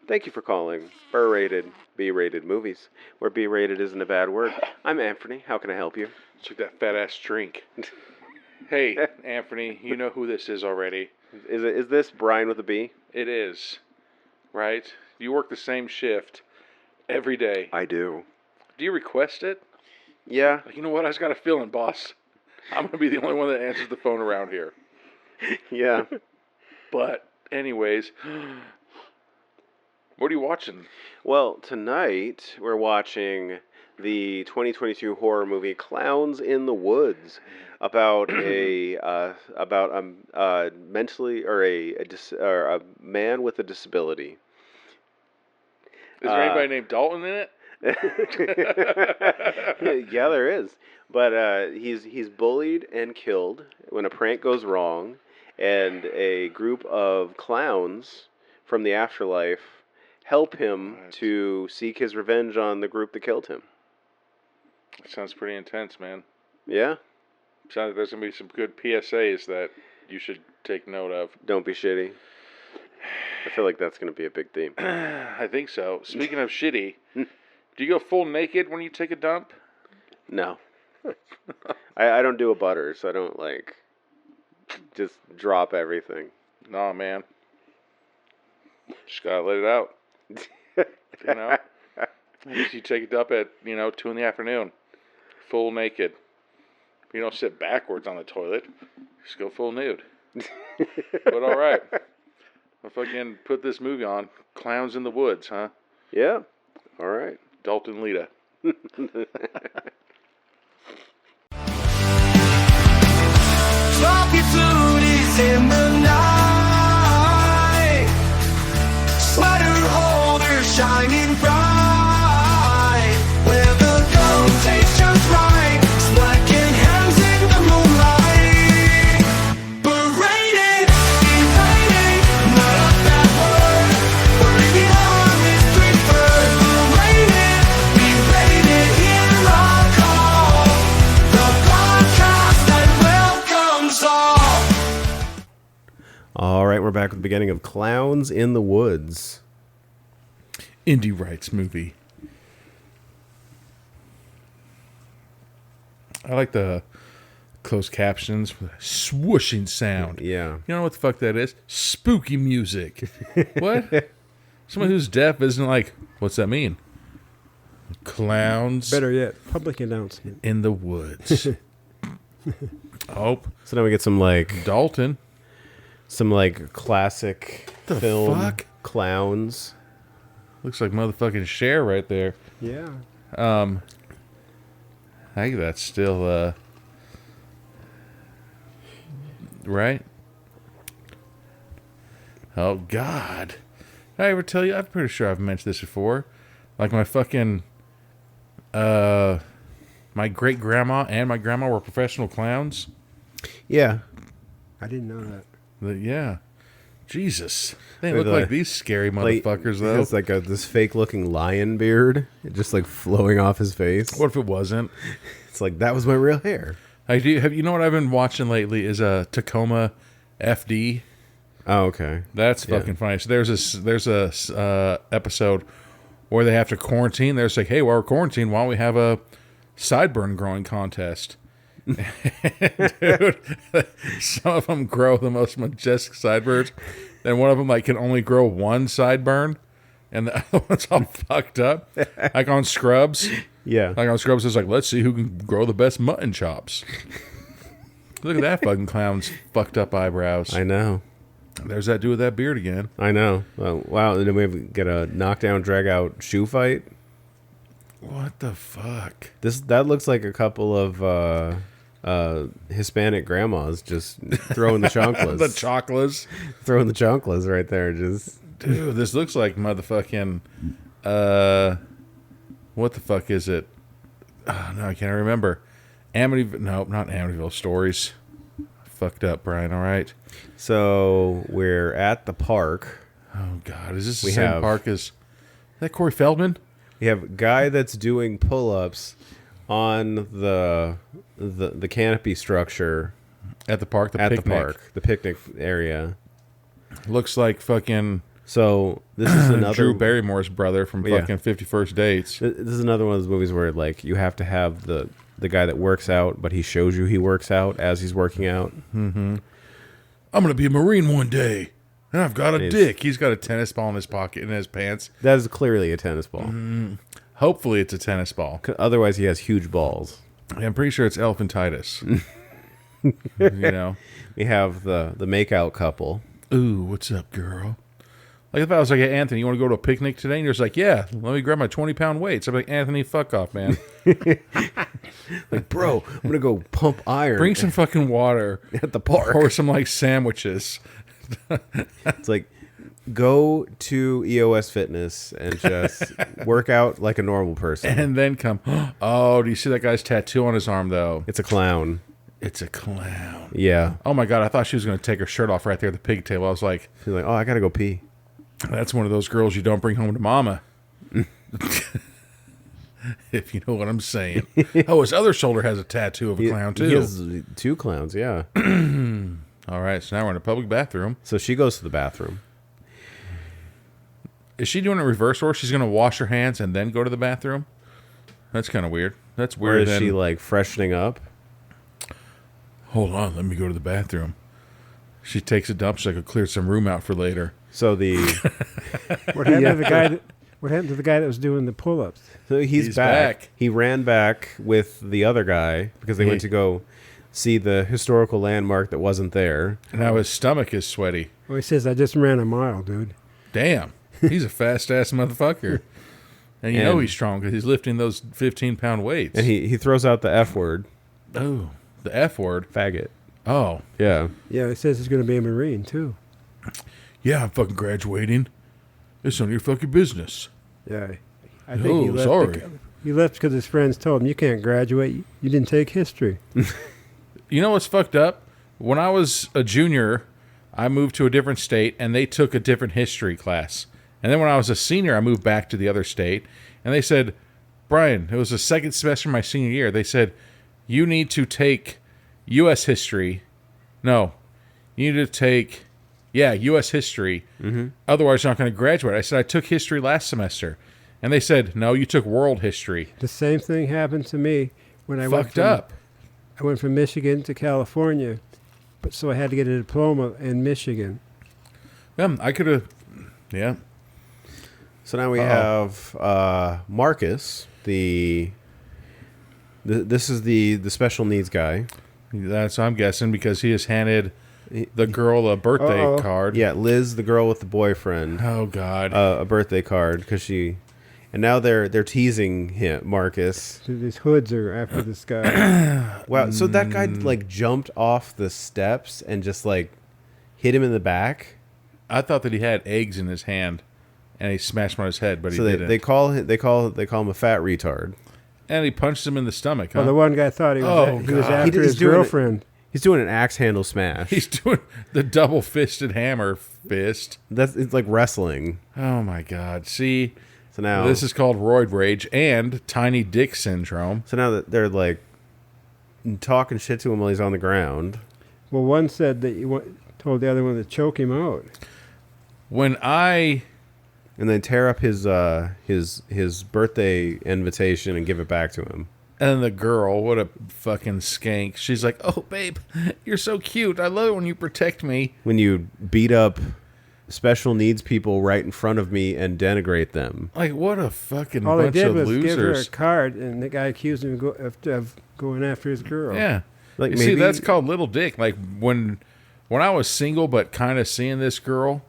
Thank you for calling berated, B-rated movies, where B-rated isn't a bad word. I'm Anthony. How can I help you? Took that fat ass drink. Hey, Anthony, you know who this is already. Is this Brian with a B? It is, right? You work the same shift every day. I do. Do you request it? Yeah. Like, you know what? I just got a feeling, boss. I'm going to be the only one that answers the phone around here. Yeah. But, anyways, what are you watching? Well, tonight we're watching the 2022 horror movie Clowns in the Woods about a mentally or a man with a disability. Is there anybody named Dalton in it? Yeah, there is. But he's bullied and killed when a prank goes wrong, and a group of clowns from the afterlife help him to seek his revenge on the group that killed him. Sounds pretty intense, man. Yeah? Sounds like there's going to be some good PSAs that you should take note of. Don't be shitty. I feel like that's going to be a big theme. I think so. Speaking of shitty, do you go full naked when you take a dump? No. I don't do a butter, so I don't, just drop everything. Nah, man. Just gotta let it out. You know? You take a dump at, 2 in the afternoon. Full naked. You don't sit backwards on the toilet. Just go full nude. But alright. I'll fucking put this movie on. Clowns in the Woods, huh? Yeah. Alright. Dalton Letta. Sloppy fluties in the night, sweater holder shining bright, where the gold tastes just right, slacking hands in the moonlight, berated, berated, not a bad word, working on this preferred, berated, berated, here I call, the podcast that welcomes all. All right, we're back with the beginning of Clowns in the Woods. Indie rights movie. I like the closed captions with a swooshing sound. Yeah. You know what the fuck that is? Spooky music. What? Someone who's deaf isn't like, what's that mean? Clowns Better yet, public announcement. in the woods. Oh, So now we get some Dalton. classic The film fuck? clowns. Looks like motherfucking Cher right there. Yeah. I think that's still, right? Oh, God. Did I ever tell you? I'm pretty sure I've mentioned this before. Like my fucking, my great-grandma and my grandma were professional clowns. Yeah. I didn't know that. Yeah. Jesus. They With look like these scary motherfuckers, though. It's like this fake-looking lion beard, just flowing off his face. What if it wasn't? It's like, that was my real hair. I do. You know what I've been watching lately is a Tacoma FD. Oh, okay. That's fucking funny. So there's a episode where they have to quarantine. They're like, hey, while we're quarantined, why don't we have a sideburn growing contest? Dude, some of them grow the most majestic sideburns, and one of them can only grow one sideburn, and the other one's all fucked up. Like on Scrubs. Yeah. Like on Scrubs, it's like, let's see who can grow the best mutton chops. Look at that fucking clown's fucked up eyebrows. I know. There's that dude with that beard again. I know. Oh, wow. And then we get a knockdown, drag-out shoe fight. What the fuck? That looks like a couple of Hispanic grandmas just throwing the chanclas. The chocolates. Throwing the chanclas right there. Just Dude, this looks like motherfucking what the fuck is it? Oh, no, I can't remember. Amityville. No, not Amityville Stories. Fucked up, Brian, all right? So we're at the park. Oh, God. Is this the same park as... Is that Corey Feldman? We have a guy that's doing pull-ups on the canopy structure At the park, the picnic. the picnic area. Looks like fucking... So this is another Drew Barrymore's brother from fucking 51st Dates. This is another one of those movies where like you have to have the guy that works out, but he shows you he works out as he's working out. Mm-hmm. I'm gonna be a Marine one day, and I've got a dick. He's got a tennis ball in his pocket in his pants. That is clearly a tennis ball. Hopefully, it's a tennis ball. Otherwise, he has huge balls. I'm pretty sure it's elephantitis. You know, we have the makeout couple. Ooh, what's up, girl? Like if I was like, hey, Anthony, you want to go to a picnic today? And you're just like, yeah, let me grab my 20-pound weights. I'm like, Anthony, fuck off, man. Like, bro, I'm going to go pump iron. Bring some fucking water. At the park. Or some like sandwiches. It's like, go to EOS Fitness and just work out like a normal person. And then come, oh, do you see that guy's tattoo on his arm, though? It's a clown. It's a clown. Yeah. Oh, my God. I thought she was going to take her shirt off right there at the pig table. I was like... She's like, oh, I got to go pee. That's one of those girls you don't bring home to mama. If you know what I'm saying. Oh, his other shoulder has a tattoo of a clown, too. He has 2 clowns, yeah. All right, so now we're in a public bathroom. So she goes to the bathroom. Is she doing it reverse order? She's going to wash her hands and then go to the bathroom? That's kind of weird. That's weird. Or is she, like, freshening up? Hold on, let me go to the bathroom. She takes a dump so I could clear some room out for later. So the... What happened to the guy that... What happened to the guy that was doing the pull-ups? So he's back. He ran back with the other guy because they went to go see the historical landmark that wasn't there. Now his stomach is sweaty. Well, he says, I just ran a mile, dude. Damn. He's a fast-ass motherfucker. And you know he's strong because he's lifting those 15-pound weights. And he throws out the F word. Oh, the F word? Faggot. Oh. Yeah. Yeah, he says he's going to be a Marine, too. Yeah, I'm fucking graduating. It's none of your fucking business. Yeah. I think he left sorry. He left because his friends told him, you can't graduate. You didn't take history. You know what's fucked up? When I was a junior, I moved to a different state, and they took a different history class. And then when I was a senior, I moved back to the other state, and they said, Brian, it was the second semester of my senior year, they said, you need to take U.S. history. No, you need to take... Yeah, U.S. history. Mm-hmm. Otherwise, you're not going to graduate. I said, I took history last semester. And they said, no, you took world history. The same thing happened to me when I I went from Michigan to California, but so I had to get a diploma in Michigan. Yeah, I could have... Yeah. So now we have Marcus, this is the special needs guy. That's what I'm guessing, because he has handed... the girl a birthday card. Yeah, Liz, the girl with the boyfriend. Oh God, a birthday card because she, and now they're teasing him, Marcus. So these hoods are after this guy. Wow, so that guy like jumped off the steps and just like hit him in the back. I thought that he had eggs in his hand, and he smashed him on his head, but he didn't. They call him a fat retard, and he punched him in the stomach. Huh? Well, the one guy thought he was after his girlfriend. He's doing an axe handle smash. He's doing the double-fisted hammer fist. It's like wrestling. Oh, my God. See, so now this is called roid rage and tiny dick syndrome. So now that they're, like, talking shit to him while he's on the ground. Well, one said that you told the other one to choke him out. And then tear up his birthday invitation and give it back to him. And the girl, what a fucking skank. She's like, oh, babe, you're so cute. I love it when you protect me. When you beat up special needs people right in front of me and denigrate them. Like, what a fucking bunch of losers. All they did was give her a card, and the guy accused him of going after his girl. Yeah. Like, see, that's called little dick. Like, when I was single but kind of seeing this girl,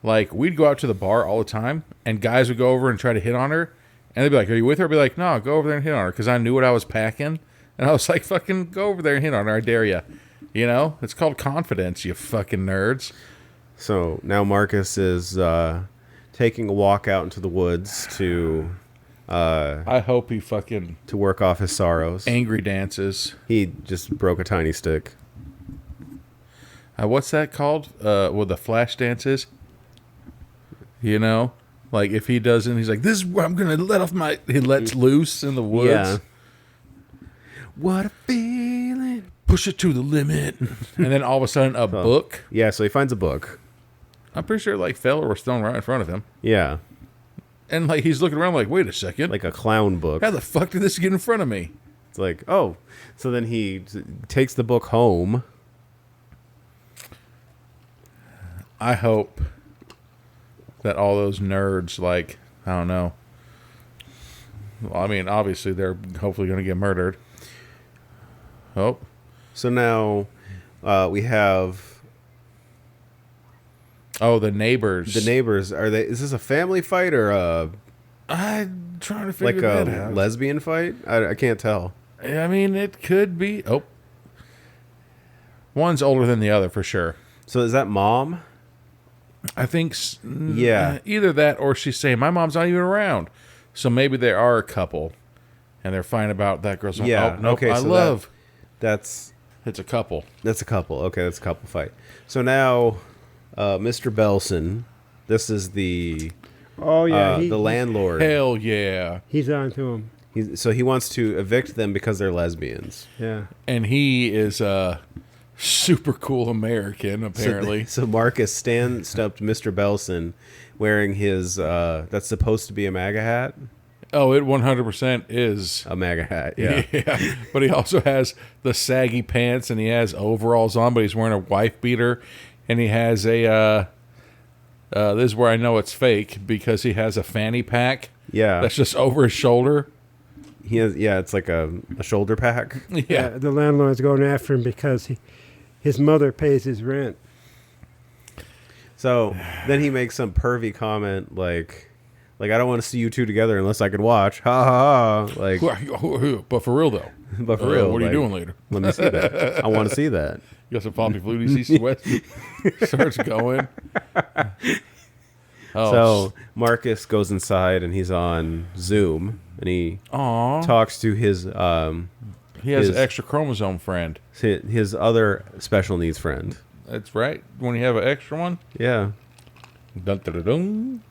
like, we'd go out to the bar all the time, and guys would go over and try to hit on her. And they'd be like, are you with her? I'd be like, no, go over there and hit on her. Because I knew what I was packing. And I was like, fucking go over there and hit on her. I dare you. You know? It's called confidence, you fucking nerds. So now Marcus is taking a walk out into the woods to... I hope he fucking... to work off his sorrows. Angry dances. He just broke a tiny stick. What's that called? The flash dances? You know? Like, if he doesn't, he's like, this is where I'm going to let off my... He lets loose in the woods. Yeah. What a feeling. Push it to the limit. And then all of a sudden, a book. Yeah, so he finds a book. I'm pretty sure like fell or was thrown right in front of him. Yeah. And like he's looking around like, wait a second. Like a clown book. How the fuck did this get in front of me? It's like, oh. So then he takes the book home. I hope that all those nerds, like, I don't know. Well, I mean, obviously they're hopefully going to get murdered. Oh. So now we have... Oh, the neighbors. The neighbors, is this a family fight or I'm trying to figure like that a out. lesbian fight? I can't tell. I mean, it could be. Oh. One's older than the other for sure. So is that mom? I think, yeah. Either that or she's saying, my mom's not even around. So maybe they are a couple and they're fine about that girl's. Yeah. Oh, nope, okay. So it's a couple. That's a couple. Okay. That's a couple fight. So now, Mr. Belson, this is the, the landlord. Hell yeah. He's on to him. So he wants to evict them because they're lesbians. Yeah. And he is a super cool American, apparently. So Marcus stands up to Mr. Belson wearing his, that's supposed to be a MAGA hat. Oh, it 100% is. A MAGA hat, yeah. Yeah. But he also has the saggy pants and he has overalls on, but he's wearing a wife beater. And he has a, this is where I know it's fake because he has a fanny pack. Yeah. That's just over his shoulder. He has, it's like a shoulder pack. Yeah. The landlord's going after him because his mother pays his rent. So then he makes some pervy comment like I don't want to see you two together unless I can watch. Ha ha ha. Like, but for real though. But for real, what are you doing later? Let me see that. I want to see that. You got some poppy fluties. He starts going. Oh. So Marcus goes inside and he's on Zoom and he talks to his he has an extra chromosome friend. His other special needs friend. That's right. When you have an extra one. Yeah. Dun, dun, dun, dun.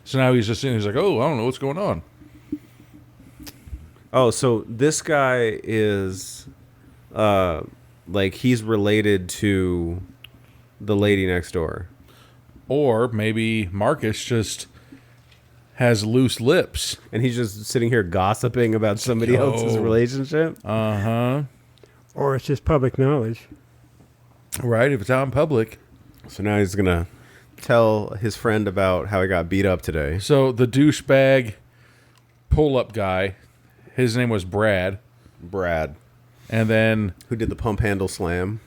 So now he's just sitting. He's like, oh, I don't know what's going on. Oh, so this guy is like he's related to the lady next door. Or maybe Marcus just has loose lips. And he's just sitting here gossiping about somebody else's relationship? Uh-huh. Or it's just public knowledge. Right, if it's out in public. So now he's going to tell his friend about how he got beat up today. So the douchebag pull-up guy, his name was Brad. And then... Who did the pump handle slam?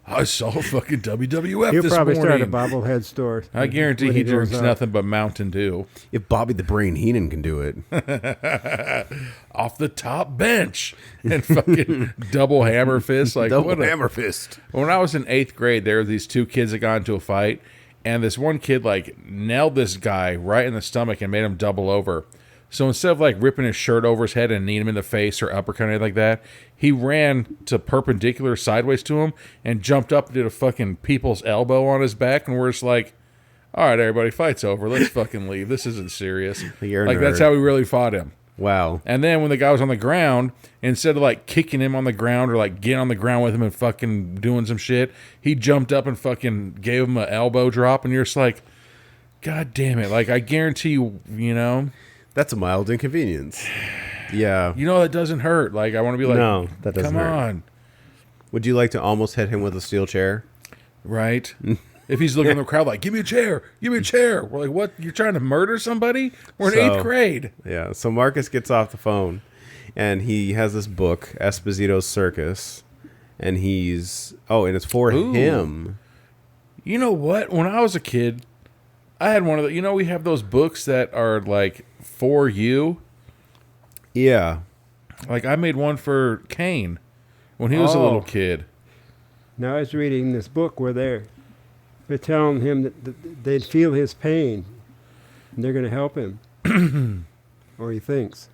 I saw fucking WWF He'll this probably morning. start a bobblehead store. I guarantee when he goes drinks up. nothing but Mountain Dew. If Bobby the Brain Heenan can do it. Off the top bench. And fucking double hammer fist. Like, Double what hammer fist. When I was in 8th grade, there were these two kids that got into a fight. And this one kid, like, nailed this guy right in the stomach and made him double over. So instead of, like, ripping his shirt over his head and kneeing him in the face or uppercut or anything like that, he ran to perpendicular sideways to him and jumped up and did a fucking people's elbow on his back. And we're just like, all right, everybody, fight's over. Let's fucking leave. This isn't serious. You're a like, nerd. that's how we really fought him. Wow. And then when the guy was on the ground, instead of, like, kicking him on the ground or, like, getting on the ground with him and fucking doing some shit, he jumped up and fucking gave him an elbow drop. And you're just like, God damn it. Like, I guarantee you, you know... That's a mild inconvenience. Yeah. You know, that doesn't hurt. Like, I want to be like, No, that doesn't come hurt. on. Would you like to almost hit him with a steel chair? Right? If he's looking in the crowd like, give me a chair. Give me a chair. We're like, what? You're trying to murder somebody? We're in 8th grade. Yeah. So Marcus gets off the phone and he has this book, Esposito's Circus. And he's... Oh, and it's for him. You know what? When I was a kid, I had one of the... You know, we have those books that are like... For you. Yeah. Like I made one for Kane when he was a little kid. Now I was reading this book where they're telling him that they'd feel his pain and they're going to help him. Or he thinks.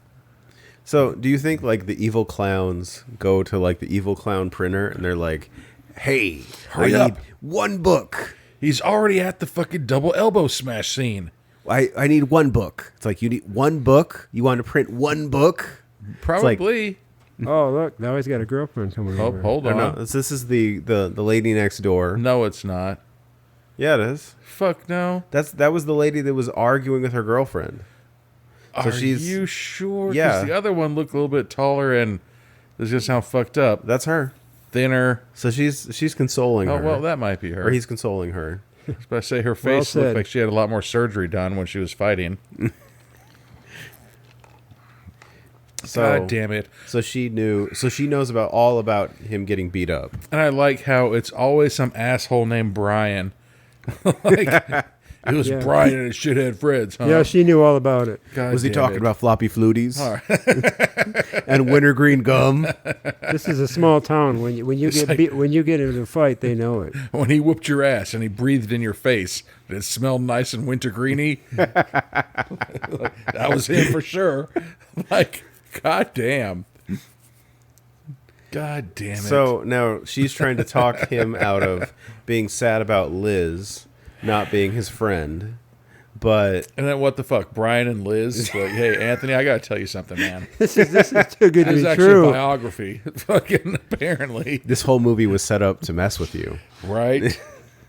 So do you think like the evil clowns go to like the evil clown printer and they're like, hey, Hurry I up. need one book. He's already at the fucking double elbow smash scene. I need one book. It's like, you need one book? You want to print one book? Probably. Oh, look, now he's got a girlfriend coming Oh, over. hold Or on. no, this is the lady next door. No, it's not. Yeah, it is. Fuck no. That was the lady that was arguing with her girlfriend. So Are she's you sure? 'Cause Yeah. the other one looked a little bit taller and this is gonna sound fucked up. that's her. Thinner. So she's consoling Oh her. well, that might be her. Or he's consoling her. I was about to say her Well face said. looked like she had a lot more surgery done when she was fighting. So God damn it! So she knows all about him getting beat up. And I like how it's always some asshole named Brian. Like, it was Yeah. Brian and his shithead friends, huh? Yeah, she knew all about it. God Was he damn talking it. about floppy fluties All right. and wintergreen gum? This is a small town. When you get like- when you get into a fight, they know it. When he whooped your ass and he breathed in your face, did it smell nice and wintergreeny? That was him for sure. Like, god damn. God damn it. So now she's trying to talk him out of being sad about Liz not being his friend. But and then what the fuck? Brian and Liz? Like, hey, Anthony, I gotta tell you something, man. This is too good to This is be actually a true. biography. Fucking apparently. this whole movie was set up to mess with you. Right?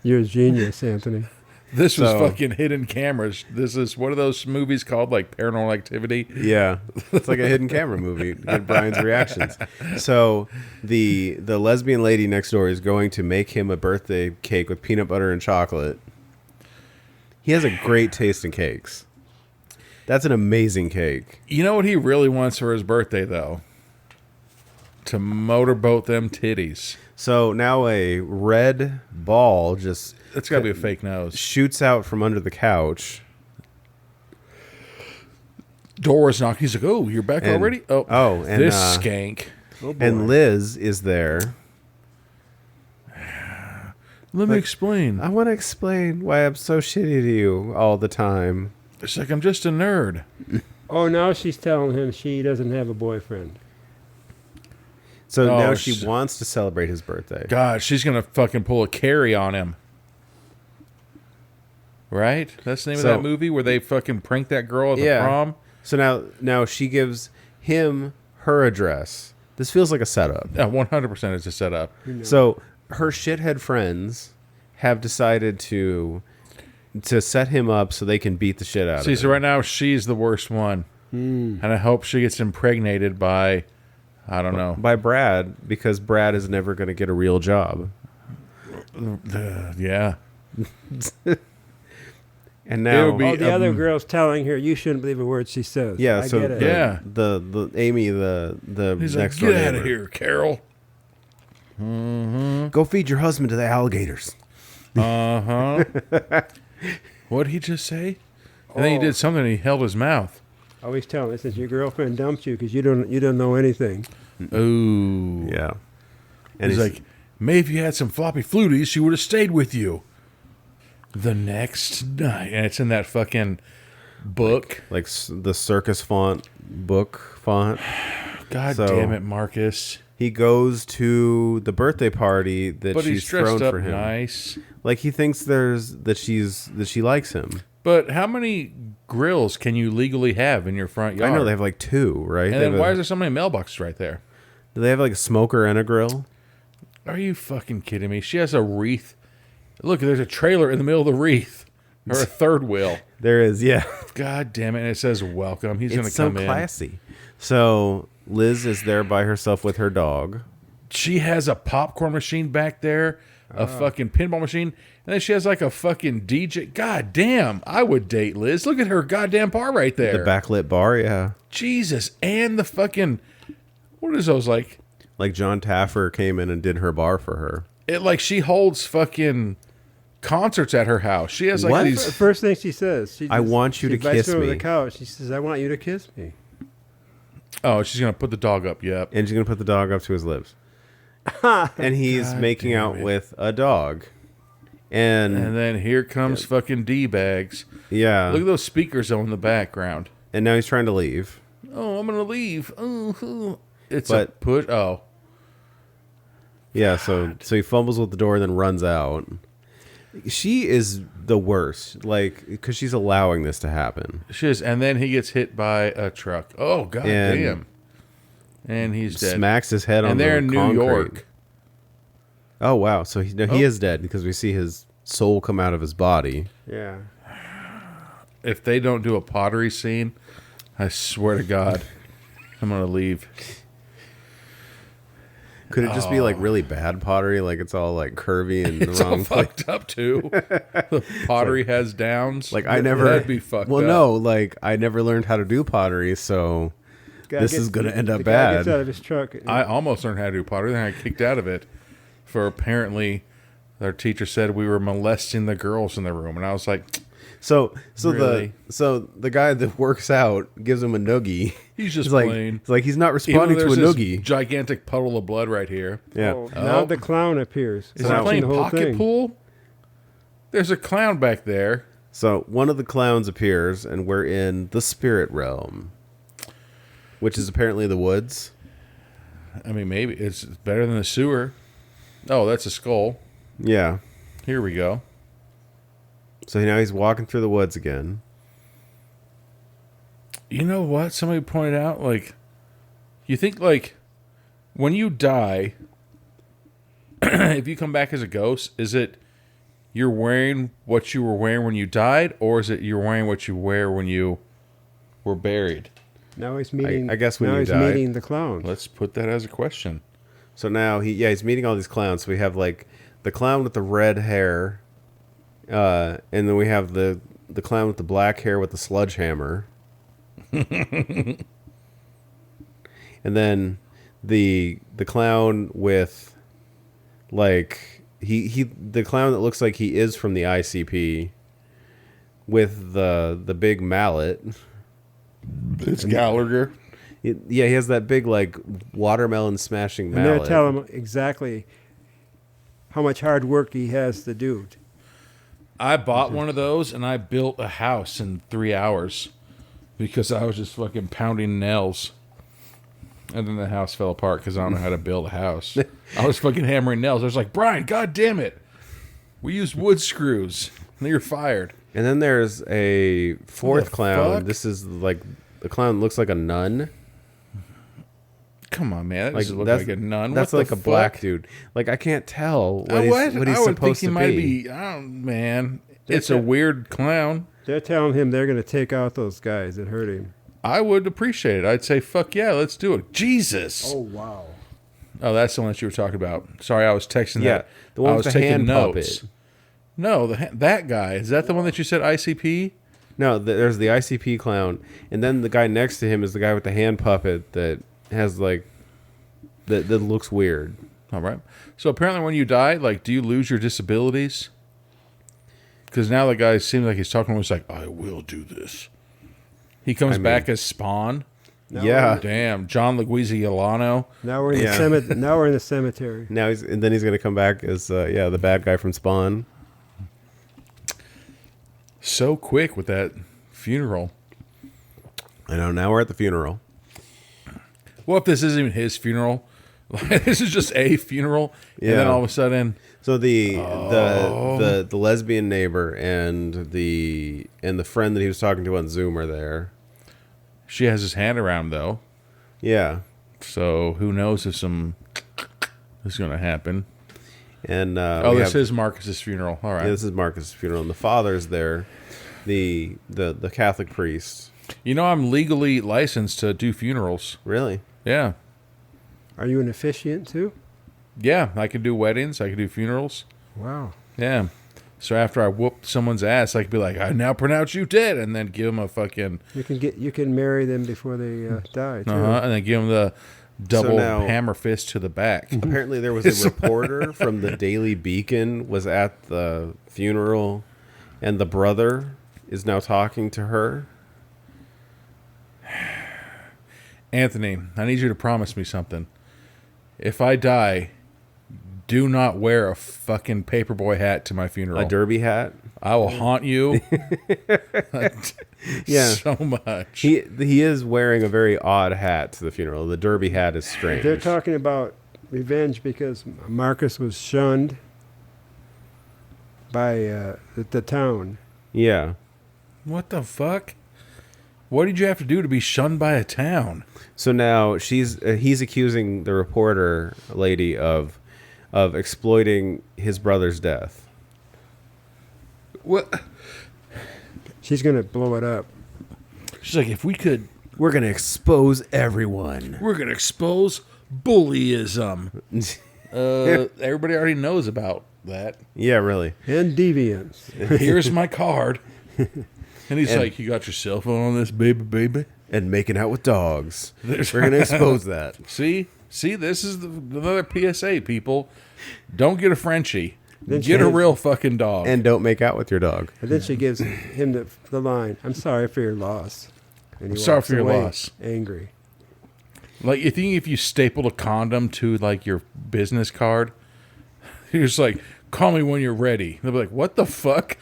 You're a genius, Anthony. This was So- fucking hidden cameras. This is what are those movies called? Like Paranormal Activity? Yeah, it's like a hidden camera movie. Get Brian's reactions. So the lesbian lady next door is going to make him a birthday cake with peanut butter and chocolate. He has a great taste in cakes. That's an amazing cake. You know what he really wants for his birthday, though? To motorboat them titties. So now a red ball just That's got to be a fake nose. shoots out from under the couch. Door was knocked. He's like, oh, you're back And- already? oh, and, this uh, skank. Oh, boy. And Liz is there. Let me explain. I want to explain why I'm so shitty to you all the time. It's like, I'm just a nerd. Oh, now she's telling him she doesn't have a boyfriend. So Oh, now she sh- wants to celebrate his birthday. God, she's going to fucking pull a Carrie on him. Right? That's the name So- of that movie where they fucking prank that girl at the Yeah. prom? So now she gives him her address. This feels like a setup. Yeah, 100% it's a setup. So her shithead friends have decided to set him up so they can beat the shit out See, of so him. right now she's the worst one. And I hope she gets impregnated by, I don't know. By Brad, because Brad is never going to get a real job. Yeah. And now, It'll be- Oh, the other um, girl's telling her you shouldn't believe a word she says. yeah. I So get it. the, Yeah. the Amy, the He's like, next door get out neighbor, of here, Carol. go feed your husband to the alligators. Uh-huh. What'd he just say? And then he did something and he held his mouth. Oh, he's telling her, says your girlfriend dumped you because you don't know anything. Ooh. Yeah. And He's like, maybe if you had some floppy fluties, she would have stayed with you. The next night. And it's in that fucking book. like the circus font book font. God so- damn it, Marcus. He goes to the birthday party that But he's she's thrown dressed up for him. nice. Like he thinks that she likes him. But how many grills can you legally have in your front yard? I know they have like two, right? And They then have why a- is there so many mailboxes right there? do they have like a smoker and a grill? Are you fucking kidding me? She has a wreath. Look, there's a trailer in the middle of the wreath. Or a third wheel. There is, yeah. God damn it. And it says welcome. He's going to It's so come in. classy. So Liz is there by herself with her dog. She has a popcorn machine back there, a fucking pinball machine, and then she has like a fucking DJ. God damn, I would date Liz. Look at her goddamn bar right there. The backlit bar, yeah. Jesus, and the fucking, what is those like? Like John Taffer came in and did her bar for her. It like she holds fucking concerts at her house. She has like What? these. First thing she says, she I want you she to invites kiss her over me. the couch. She says, "I want you to kiss me." Oh, she's gonna put the dog up. Yep. And she's going to put the dog up to his lips. And he's making out with a dog. And And then here comes fucking D bags. yeah. Look at those speakers though in the background. And now he's trying to leave. Oh, I'm gonna leave. Oh, it's a But- push. Oh, Yeah, so he fumbles with the door and then runs out. She is the worst, like, because she's allowing this to happen. she is. And then he gets hit by a truck. Oh god And- damn. And he's dead. smacks his head on and the they're in New concrete. York. Oh wow! So he is dead because we see his soul come out of his body. Yeah. If they don't do a pottery scene, I swear to God, I'm gonna leave. Could it just be like really bad pottery? Like it's all like curvy and It's the all wrong place? fucked up too. The pottery has downs. Like I never. That'd be fucked well, up. no, like I never learned how to do pottery, so this is gonna end up the guy bad. gets out of his truck. I almost learned how to do pottery, then I got kicked out of it for apparently our teacher said we were molesting the girls in the room, and I was like, So Really? the guy that works out gives him a noogie. he's just He's like, plain. it's like he's not Even responding though to a there's this noogie. gigantic puddle of blood right here. Yeah. Oh, now the clown appears. Is So he now- playing the whole pocket thing. pool? There's a clown back there. So one of the clowns appears, and we're in the spirit realm, which is apparently the woods. I mean, maybe it's better than the sewer. Oh, that's a skull. Yeah. Here we go. So now he's walking through the woods again. You know what? Somebody pointed out, like, you think, like, when you die, if you come back as a ghost, is it you're wearing what you were wearing when you died, or is it you're wearing what you wear when you were buried? Now he's meeting. I guess when now you he's die. meeting the clown. Let's put that as a question. So now he's meeting all these clowns. So we have like the clown with the red hair, and then we have the clown with the black hair with the sledgehammer, and then the clown with like the clown that looks like he is from the ICP with the big mallet. It's Gallagher. Yeah, he has that big like watermelon smashing and mallet. they're telling him exactly how much hard work he has to do. I bought one of those and I built a house in 3 hours because I was just fucking pounding nails. And then the house fell apart because I don't know how to build a house. I was fucking hammering nails. I was like, Brian, God damn it. We used wood screws. And you're fired. And then there's a fourth the clown. fuck? This is like the clown that looks like a nun. Come on, man. That Like doesn't look that's like a nun. That's What like the a black fuck? dude. Like I can't tell I what he's would think supposed he to might be. man. It's a weird clown. They're telling him they're going to take out those guys that hurt him. I would appreciate it. I'd say, fuck yeah, let's do it. Jesus. wow. Oh, that's the one that you were talking about. Sorry, I was texting Yeah, that. the one I with was the taking hand notes. puppet. No, that guy. Is that the one that you said ICP? No, there's the ICP clown, and then the guy next to him is the guy with the hand puppet that has like that looks weird. All right. So apparently when you die, like, do you lose your disabilities? Because now the guy seems like he's talking, he's like, I will do this. He comes back as Spawn. Yeah. Damn. John Leguizamo. Now we're in Yeah. the cemetery. Now we're in the cemetery. Now he's gonna come back as the bad guy from Spawn. So quick with that funeral. I know. Now we're at the funeral. What if this isn't even his funeral? Like, this is just a funeral, and then Yeah. all of a sudden, So the lesbian neighbor and the friend that he was talking to on Zoom are there. she has his hand around though. Yeah. So who knows if some is going to happen? And This is Marcus's funeral. All right. yeah, this is Marcus' funeral, and the father's there, the Catholic priest. You know, I'm legally licensed to do funerals. Really? Yeah. Are you an officiant too? Yeah, I can do weddings. I can do funerals. Wow. Yeah. So after I whoop someone's ass, I can be like, I now pronounce you dead, and then give them a fucking You can marry them before they die too. and then give them the double now- hammer fist to the back. Apparently, there was a reporter from the Daily Beacon was at the funeral, and the brother is now talking to her. Anthony, I need you to promise me something. If I die, do not wear a fucking paperboy hat to my funeral. A derby hat. I will haunt you. Yeah. So much. He is wearing a very odd hat to the funeral. The derby hat is strange. They're talking about revenge because Marcus was shunned by the town. Yeah. What the fuck? What did you have to do to be shunned by a town? So now he's accusing the reporter lady of exploiting his brother's death. What? She's going to blow it up. She's like, if we could, We're gonna expose everyone. we're going to expose bullyism. Everybody already knows about that. Yeah, really. And deviance. Here's my card. And he's like, you got your cell phone on this, baby? And making out with dogs. There's- We're gonna expose that. See, this is another PSA, people. Don't get a Frenchie. Then she Get a has- real fucking dog. And don't make out with your dog. And then she gives him the line, I'm sorry for your loss. And he Sorry walks for your away, loss. Angry. Like, you think if you stapled a condom to, like, your business card, you're just like, call me when you're ready. They'll be like, what the fuck?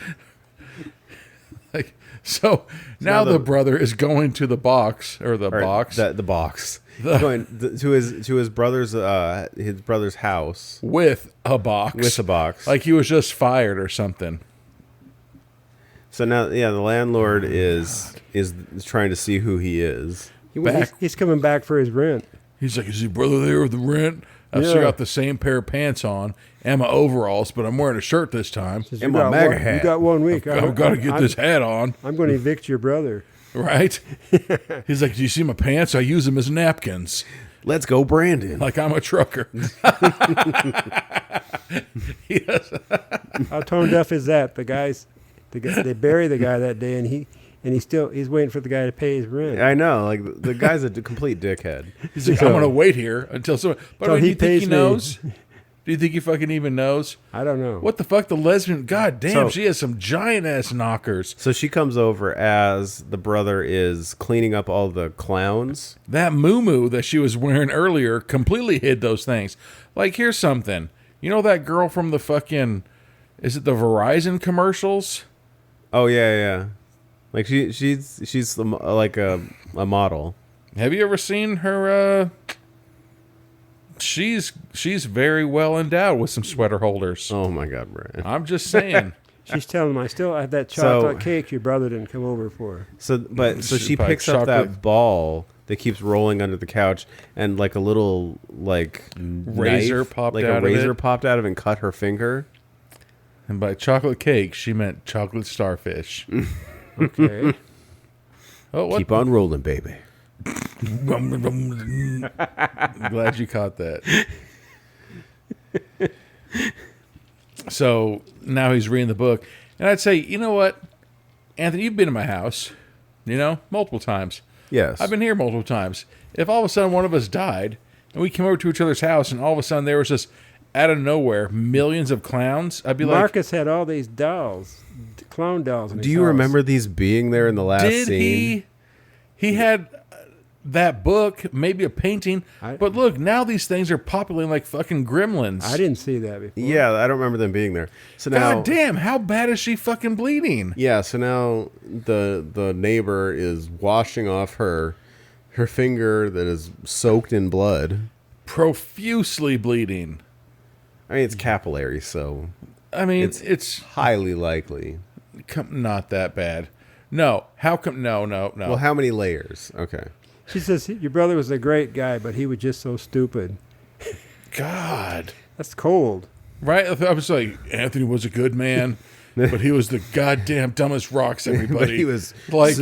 Like, so now the brother is going to the box, or the box, The box. Going to his brother's house with a box. with a box. Like he was just fired or something. So now, yeah, the landlord is trying to see who he is. He's coming back for his rent. He's like, is your brother there with the rent? I've still Yeah. got the same pair of pants on and my overalls, but I'm wearing a shirt this time. Says, And you, my got MAGA one, hat. you got 1 week. I've got to get this hat on, I'm going to evict your brother. right? He's like, do you see my pants? I use them as napkins. Let's go, Brandon. Like I'm a trucker. How tone deaf is that? The guy, they bury the guy that day, and he's waiting for the guy to pay his rent. I know, like the guy's a complete dickhead. He's like, I'm going to wait here until someone. By the way, do he you think he pays me. knows? Do you think he fucking even knows? I don't know. What the fuck? The lesbian? God damn, So- she has some giant ass knockers. So she comes over as the brother is cleaning up all the clowns. That moo that she was wearing earlier completely hid those things. Like, here's something. You know that girl from the fucking, is it the Verizon commercials? Oh yeah. Like she's like a model. Have you ever seen her? She's very well endowed with some sweater holders. Oh my God, Brian. I'm just saying. She's telling him, I still have that So- chocolate cake your brother didn't come over for. So she By picks up chocolate. that ball that keeps rolling under the couch, and like a little like Razor knife, popped like out a of razor it. popped out of it and cut her finger. And by chocolate cake, she meant chocolate starfish. Okay. Oh, what? Keep on rolling, baby. I'm glad you caught that. So now he's reading the book, and I'd say, you know what, Anthony, you've been in my house, multiple times. Yes, I've been here multiple times. If all of a sudden one of us died, and we came over to each other's house, and all of a sudden there was just out of nowhere millions of clowns, I'd be Marcus had all these dolls, clown dolls. In his Do you house. remember these being there in the last did scene? he had that book, maybe a painting, but look, now these things are populating like fucking gremlins. I didn't see that before. Yeah, I don't remember them being there. So now, God damn, how bad is she fucking bleeding? yeah. So now the neighbor is washing off her finger that is soaked in blood. Profusely bleeding. I mean, it's capillary, so I mean, It's- it's highly likely. not that bad. No, how come? No. Well, how many layers? Okay. She says, your brother was a great guy, but he was just so stupid. God. That's cold. Right? I was like, Anthony was a good man, but he was the goddamn dumbest rocks, everybody. But he was like,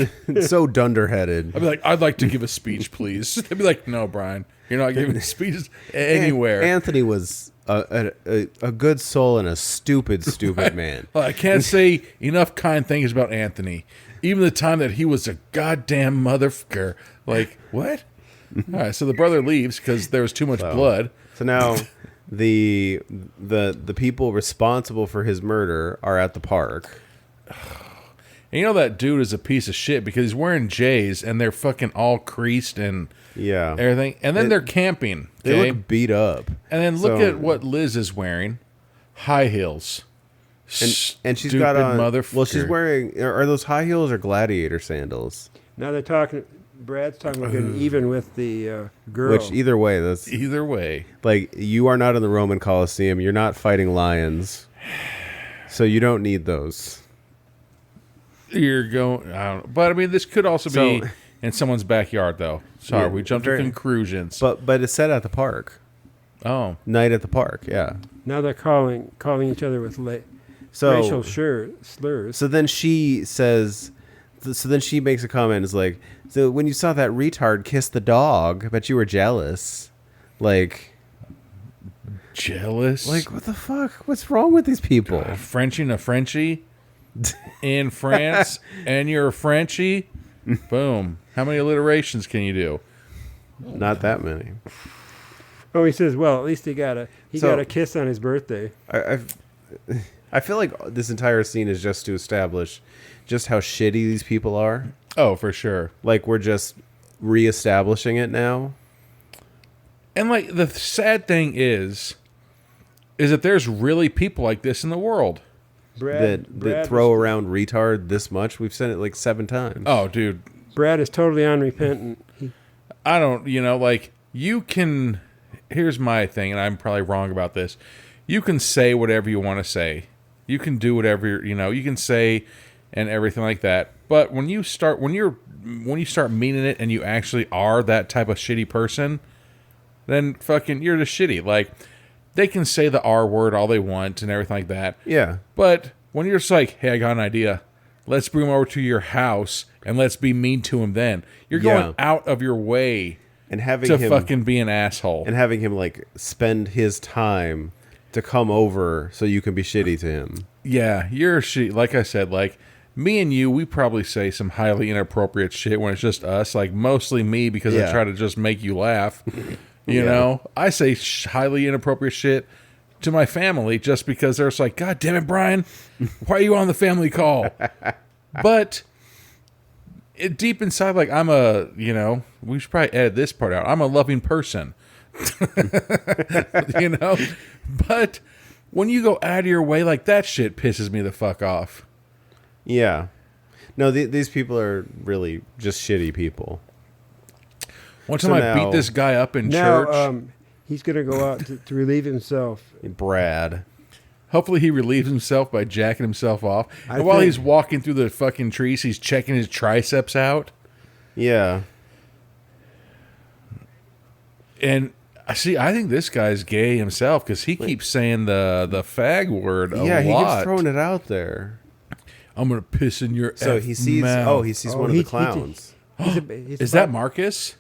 so dunderheaded. I'd be like, I'd like to give a speech, please. They'd be like, no, Brian, you're not giving speeches anywhere. Anthony was a good soul and a stupid man. Well, I can't say enough kind things about Anthony. Even the time that he was a goddamn motherfucker. Like, what? All right, so the brother leaves because there was too much blood. So now the people responsible for his murder are at the park. And you know that dude is a piece of shit because he's wearing J's and they're fucking all creased and Yeah. everything. And then they're camping. They Okay? look beat up. And then look So- at what Liz is wearing. High heels. And she's Stupid got on. motherfucker. Well, she's wearing. Are those high heels or gladiator sandals? Now they're talking, Brad's talking about getting even with the girl. Which either way, that's Either way. like you are not in the Roman Colosseum. You're not fighting lions, so you don't need those. You're going, I don't know. But I mean, this could also be in someone's backyard, though. Sorry, Yeah, we jumped to conclusions. But it's set at the park. Oh. Night at the park, yeah. Now they're calling each other with So racial slurs. So then she says, so then she makes a comment. It's like, so when you saw that retard kiss the dog, I bet you were jealous. Like, Jealous? like what the fuck? What's wrong with these people? Frenching a Frenchie in France, and you're a Frenchie? Boom. How many alliterations can you do? Not that many. Oh, he says, well, at least he got a kiss on his birthday. I feel like this entire scene is just to establish just how shitty these people are. Oh, for sure. Like, we're just reestablishing it now. And, like, the sad thing is that there's really people like this in the world. That throw around retard this much. We've said it like 7 times. Oh, dude. Brad is totally unrepentant. I don't, like, you can... Here's my thing, and I'm probably wrong about this. You can say whatever you want to say. You can do whatever, you can say and everything like that. But when you start meaning it and you actually are that type of shitty person, then fucking you're just shitty. Like, they can say the R word all they want and everything like that. Yeah. But when you're just like, hey, I got an idea. Let's bring him over to your house and let's be mean to him then. You're going out of your way and having to him fucking be an asshole. and having him like spend his time to come over so you can be shitty to him. Yeah, you're shitty. Like I said, like, me and you, we probably say some highly inappropriate shit when it's just us. Like, mostly me because I try to just make you laugh. You know? I say highly inappropriate shit to my family just because they're just like, God damn it, Brian, why are you on the family call? But deep inside, like, I'm we should probably edit this part out. I'm a loving person. But when you go out of your way, like, that shit pisses me the fuck off. Yeah. No, these people are really just shitty people. One time I beat this guy up in church. He's going to go out to relieve himself. Brad. Hopefully he relieves himself by jacking himself off. And while he's walking through the fucking trees, he's checking his triceps out. Yeah. And I think this guy's gay himself because he keeps saying the fag word a lot. Yeah, he keeps throwing it out there. I'm going to piss in your So he sees mouth. he sees one of the clowns. Is that Marcus?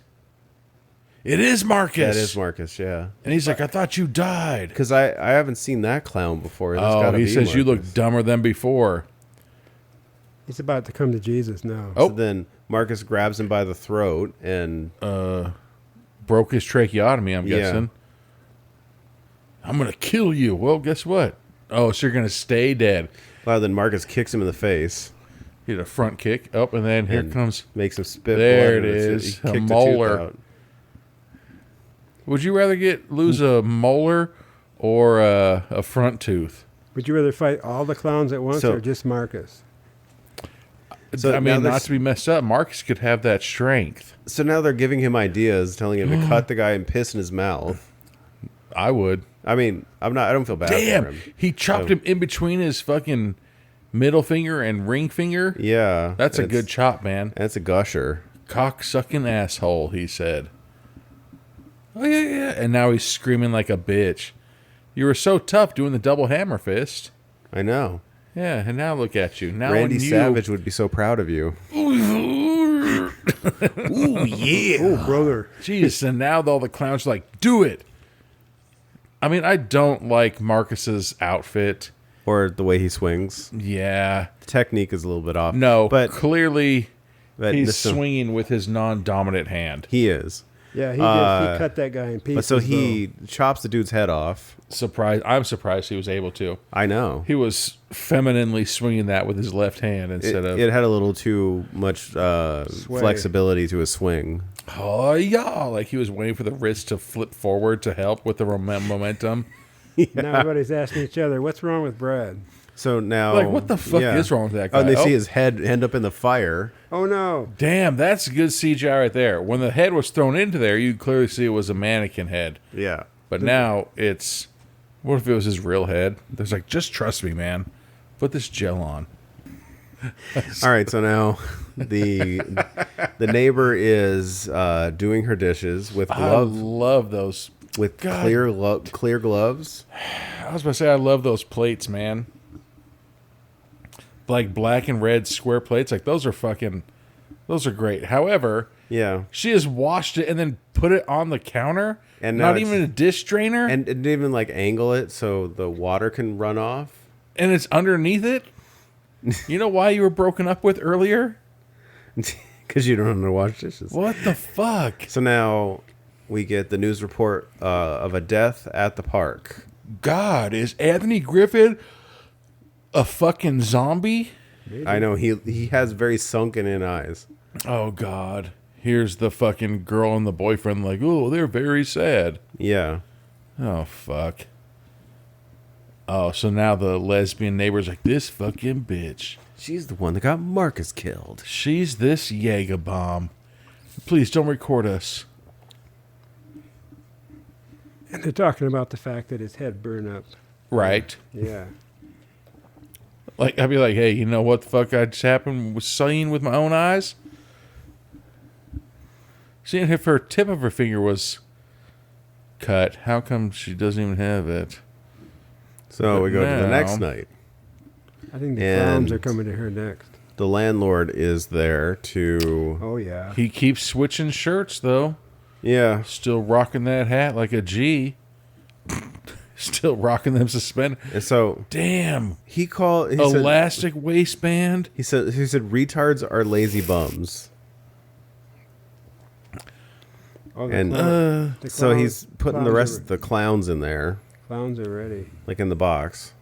It is Marcus. That is Marcus, yeah. And he's like, I thought you died. Because I haven't seen that clown before. He says you look dumber than before. He's about to come to Jesus now. So then Marcus grabs him by the throat and broke his tracheotomy, I'm guessing. I'm going to kill you. Well, guess what? Oh, so you're going to stay dead. well, then Marcus kicks him in the face. He had a front kick up, and then here comes... Makes him spit There blood. it is. He A kicked a tooth molar. out. Would you rather lose a molar or a front tooth? Would you rather fight all the clowns at once or just Marcus? So I mean, now not to be messed up, Marcus could have that strength. So now they're giving him ideas, telling him to cut the guy and piss in his mouth. I would. I mean, I don't feel bad for Damn, him. he chopped him in between his fucking middle finger and ring finger. Yeah. That's a good chop, man. That's a gusher. Cock-sucking asshole, he said. Oh, yeah. And now he's screaming like a bitch. You were so tough doing the double hammer fist. I know. Yeah, and now look at you. Now Randy Savage would be so proud of you. Ooh, yeah. Oh, brother. Jeez, and now all the clowns are like, do it. I mean, I don't like Marcus's outfit. Or the way he swings. Yeah. The technique is a little bit off. No, but clearly he's so swinging with his non-dominant hand. he is. Yeah, he did. He cut that guy in pieces. But so he chops the dude's head off. I'm surprised he was able to. I know. He was femininely swinging that with his left hand instead of... It had a little too much flexibility to his swing. Oh, yeah. Like he was waiting for the wrist to flip forward to help with the momentum. Now everybody's asking each other, what's wrong with Brad? So now... Like, what the fuck is wrong with that guy? Oh, and they see his head end up in the fire. Oh, no. Damn, that's good CGI right there. When the head was thrown into there, you could clearly see it was a mannequin head. Yeah. But now it's... What if it was his real head? There's like, just trust me, man. Put this gel on. All right, so now the neighbor is doing her dishes with I gloves, love those. with God. clear gloves. I was about to say, I love those plates, man. Like black and red square plates. Like, those are great. However, Yeah, she has washed it and then put it on the counter. And now not it's- even a dish drainer. and didn't even like angle it so the water can run off. And it's underneath it. You know why you were broken up with earlier? Because you don't know how to wash dishes. What the fuck? So now we get the news report of a death at the park. God, is Anthony Griffin a fucking zombie? I know he has very sunken in eyes. Oh, God. Here's the fucking girl and the boyfriend like, oh, they're very sad. Yeah. Oh, fuck. Oh, so now the lesbian neighbor's like, this fucking bitch. She's the one that got Marcus killed. She's this Jaeger bomb. Please don't record us. And they're talking about the fact that his head burned up. Right. Yeah. Like, I'd be like, hey, you know what the fuck I just happened was seeing with my own eyes? Seeing if her tip of her finger was cut, how come she doesn't even have it? So we go to the now- next night. I think the And- clowns are coming to her next. The landlord is there to... Oh, yeah. He keeps switching shirts, though. Yeah. Still rocking that hat like a G. Still rocking them suspenders. And so Damn. he said, Elastic waistband. he said Uh, retards are lazy bums. Oh, And the so clowns- he's putting the clowns rest are- of the clowns in there, Clowns are ready. like in the box.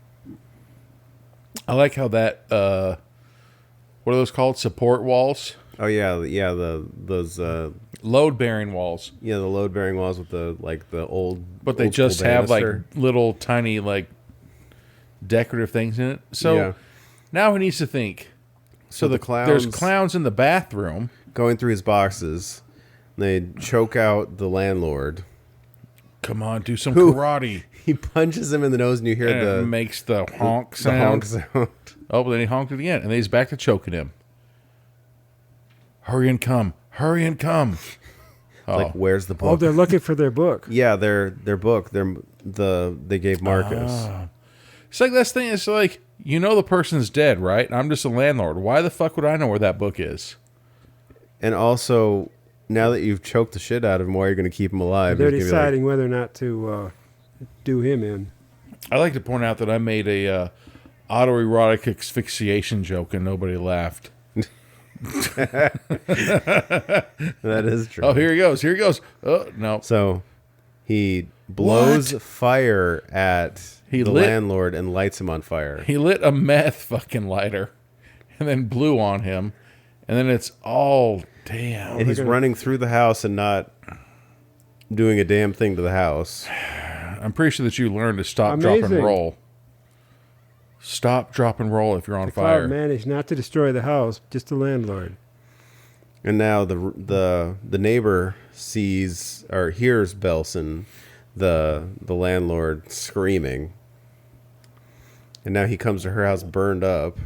I like how that, what are those called? Support walls? Oh yeah, those Load-bearing walls. the load bearing walls with the old. But they old school just have, like, banister. little tiny, like, decorative things in it. So Yeah. now he needs to think. So the There's clowns- clowns in the bathroom. going through his boxes. They choke out the landlord. Come on, do some Who? karate. He punches him in the nose, and you hear And it the makes the honk the sound. honk sound. Oh, but then he honked it again, and then he's back to choking him. Hurry and come. Hurry and come. Oh, Like, where's the Oh, book? they're looking for their book. Yeah, their book. They gave Marcus. it's like this thing. It's like, you know the person's dead, right? I'm just a landlord. Why the fuck would I know where that book is? And also, now that you've choked the shit out of him, why are you going to keep him alive? They're He's gonna be like, deciding whether or not to do him in. I like to point out that I made a autoerotic asphyxiation joke and nobody laughed. that is true. Oh, here he goes. Here he goes. Oh, no. So he blows What? fire at He the lit- landlord and lights him on fire. He lit a meth fucking lighter and then blew on him. And then it's all damn. And he's running through the house and not doing a damn thing to the house. I'm pretty sure that you learned to stop, drop, and Amazing. roll. Stop, drop, and roll if you're on Cloud fire. managed not to destroy the house, just the landlord. And now the neighbor sees or hears Belson, the landlord, screaming. And now he comes to her house burned up.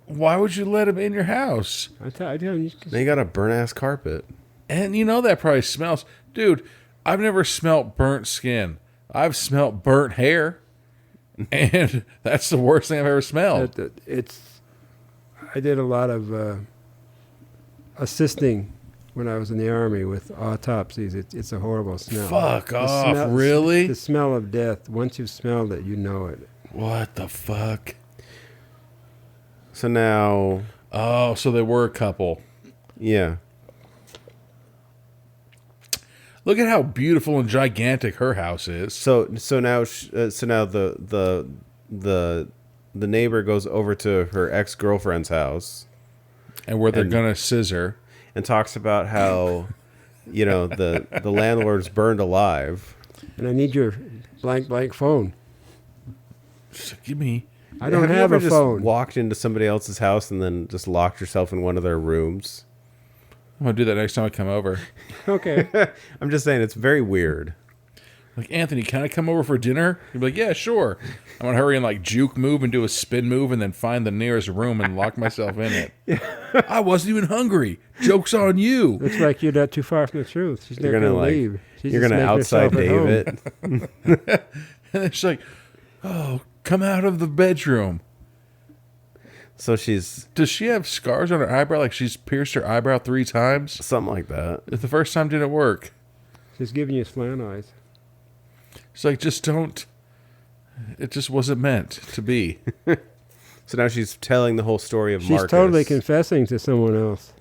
Why would you let him in your house? I tell you, They got a burnt ass carpet. And you know that probably smells. Dude, I've never smelt burnt skin. I've smelt burnt hair. And that's the worst thing I've ever smelled. I did a lot of assisting when I was in the Army with autopsies. It's a horrible smell. Fuck The off, smell- really? The smell of death. Once you've smelled it, you know it. What the fuck? So now, Oh, so they were a couple. yeah. Look at how beautiful and gigantic her house is. So now the neighbor goes over to her ex-girlfriend's house And where they're And- going to scissor. and talks about how, the landlord's burned alive. And I need your blank phone. Give me. I don't you have ever a just phone. walked into somebody else's house and then just locked yourself in one of their rooms? I'm going to do that next time I come over. Okay. I'm just saying, it's very weird. Like, Anthony, can I come over for dinner? He'd be like, yeah, sure. I'm gonna hurry and like juke move and do a spin move and then find the nearest room and lock myself in it. I wasn't even hungry. Joke's on you. Looks like you're not too far from the truth. She's You're never gonna going to like, leave. She's you're just gonna making outside herself at Dave home. it. And then she's like, oh, come out of the bedroom. So she's Does she have scars on her eyebrow? Like she's pierced her eyebrow 3 times? something like that. If the first time didn't work. She's giving you slant eyes. She's like, just don't. It just wasn't meant to be. So now she's telling the whole story of She's Marcus. totally confessing to someone else.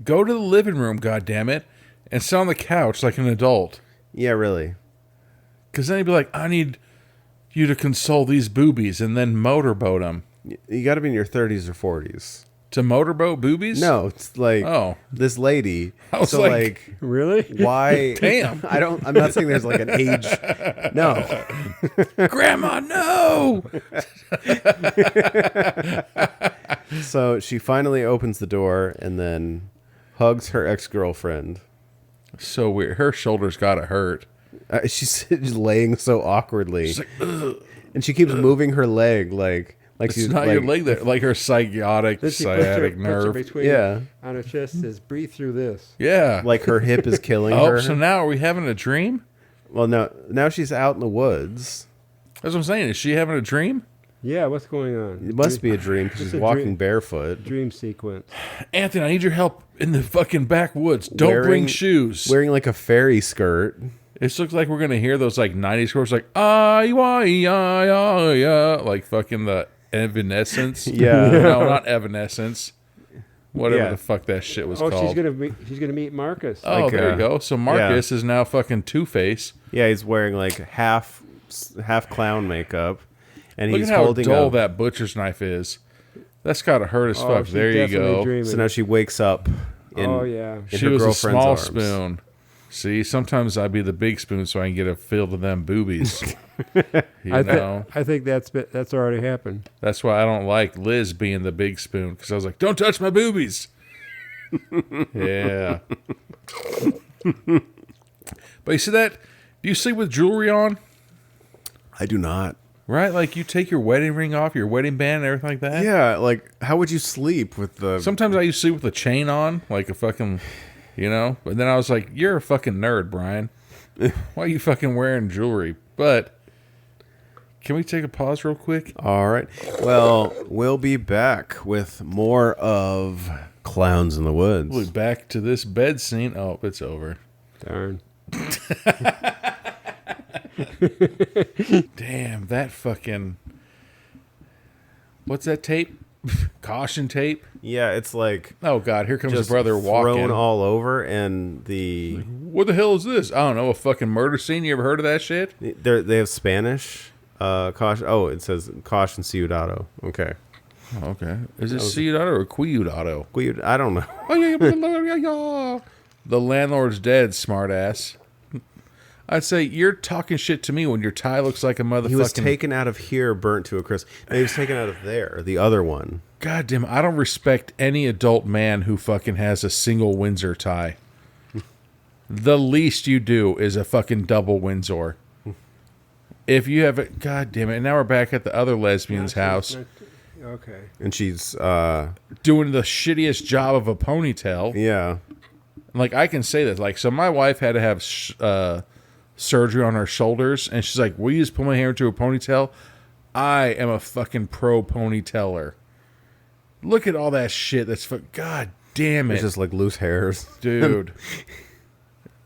Go to the living room, goddammit, and sit on the couch like an adult. Yeah, really. Because then he'd be like, I need you to console these boobies and then motorboat them. You got to be in your 30s or 40s. To motorboat boobies? No, it's like Oh. this lady. I was so like, Really? why? Damn. I'm not saying there's like an age. No. Grandma, no! So she finally opens the door and then hugs her ex-girlfriend. So weird. Her shoulders gotta hurt. She's just laying so awkwardly, She's like, ugh. and she keeps moving her leg like It's she's not like, your leg there. Like her psychotic, Then she sciatic puts her nerve. between Yeah. on her chest, says, breathe through this. Yeah. like her hip is killing Oh, her. so now are we having a dream? Well, no, now she's out in the woods. That's what I'm saying. Is she having a dream? Yeah, what's going on? It must be a dream because It's she's a walking dream. barefoot, Dream sequence. Anthony, I need your help in the fucking backwoods. Don't bring Wearing- shoes. wearing like a fairy skirt. It looks like we're gonna hear those like '90s chords, like I, like fucking the Evanescence. Yeah. No, not Evanescence. Whatever Yeah. the fuck that shit was Oh, called. she's gonna meet Marcus. Oh, like, there you go. So Marcus is now fucking Two-Face. Yeah, he's wearing like half clown makeup, and Look he's at how holding dull a. that butcher's knife is. That's gotta hurt as fuck. she's There you definitely go. dreaming. So now she wakes up. In, Oh, yeah. in She her was a girlfriend's small arms. spoon. See, sometimes I'd be the big spoon so I can get a feel to them boobies. You know? I think that's already happened. That's why I don't like Liz being the big spoon, because I was like, don't touch my boobies. Yeah. But you see that? Do you sleep with jewelry on? I do not. Right? Like you take your wedding ring off, your wedding band, and everything like that? Yeah, like how would you sleep with the? Sometimes I used to sleep with a chain on, like a fucking, you know? But then I was like, you're a fucking nerd, Brian. Why are you fucking wearing jewelry? But can we take a pause real quick? All right. Well, we'll be back with more of Clowns in the Woods. We'll be back to this bed scene. Oh, it's over. Darn. Damn, that fucking... What's that tape? Caution tape? Yeah, it's like Oh, God, here comes just the brother thrown walking. all over, and the What the hell is this? I don't know, a fucking murder scene? You ever heard of that shit? they have Spanish caution. Oh, it says caution ciudado. Okay, Oh, okay. Is it Ciudado or Ciudado? I don't know. The landlord's dead, smartass. I'd say you're talking shit to me when your tie looks like a motherfucking... He was taken out of here, burnt to a crisp. No, he was taken out of there, the other one. God damn, I don't respect any adult man who fucking has a single Windsor tie. The least you do is a fucking double Windsor. If you have it... God damn it. And now we're back at the other lesbian's house Okay. And she's, doing the shittiest job of a ponytail. yeah. Like, I can say this. Like, so my wife had to have surgery on her shoulders, and she's like, will you just put my hair into a ponytail? I am a fucking pro ponytailer. Look at all that shit. That's God damn it. It's just like loose hairs. Dude.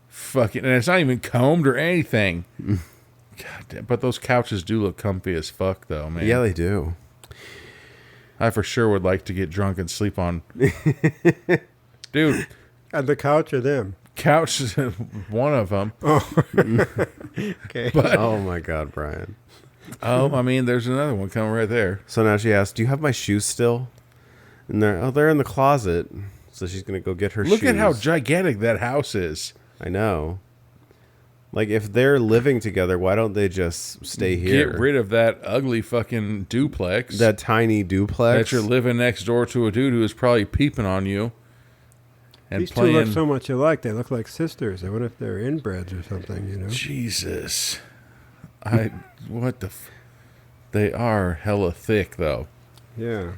Fucking, and it's not even combed or anything. God damn, but those couches do look comfy as fuck, though, man. Yeah, they do. I for sure would like to get drunk and sleep on. Dude, On the couch or them? couch is one of them. Okay. But, Oh my God, Brian. oh, I mean, there's another one coming right there. So now she asks, "Do you have my shoes still?" And they're in the closet. So she's gonna go get her shoes. Look at how gigantic that house is. I know. Like, if they're living together, why don't they just stay here? Get rid of that ugly fucking duplex. that tiny duplex. That you're living next door to a dude who is probably peeping on you. and These two look playing. so much alike. They look like sisters. I wonder if they're inbreds or something, you know? Jesus. What the... They are hella thick, though. Yeah.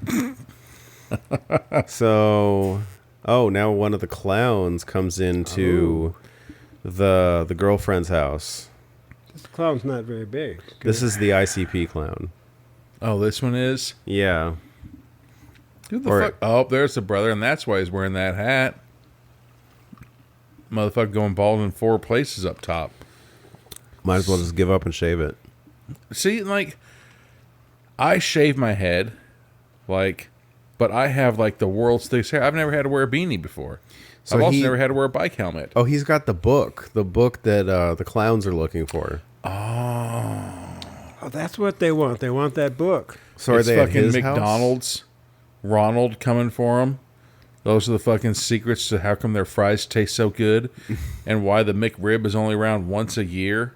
So, now one of the clowns comes into the girlfriend's house. This clown's not very big. This is the ICP clown. Oh, this one is? Yeah. Who the Or- fuck? Oh, there's the brother, and that's why he's wearing that hat. Motherfucker going bald in 4 places up top. Might as well just give up and shave it. See, like, I shave my head, like, but I have, like, the world's thickest hair. I've never had to wear a beanie before. So I've also he- never had to wear a bike helmet. Oh, he's got the book that the clowns are looking for. Oh, that's what they want. They want that book. So are It's they at fucking his house? McDonald's, Ronald coming for him. Those are the fucking secrets to how come their fries taste so good and why the McRib is only around once a year.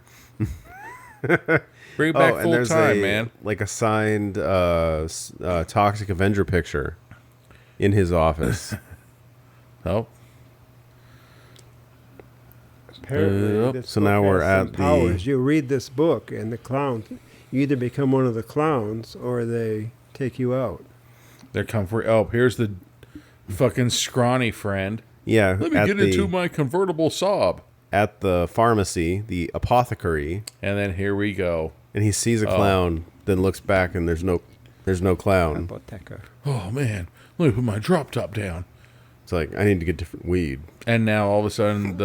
Bring it back and full there's time, man. like a signed Toxic Avenger picture in his office. Oh, Apparently, Yep. this So book now we're has some at the- powers. You read this book, and the clowns, you either become one of the clowns or they take you out. they're coming for. Oh, here's the fucking scrawny friend. Yeah, Let me at get the, into my convertible Saab. at the pharmacy, the apothecary, And then here we go. and he sees a clown, then looks back, and there's no clown. Apotheca. Oh man, let me put my drop top down. It's like, I need to get different weed. And now all of a sudden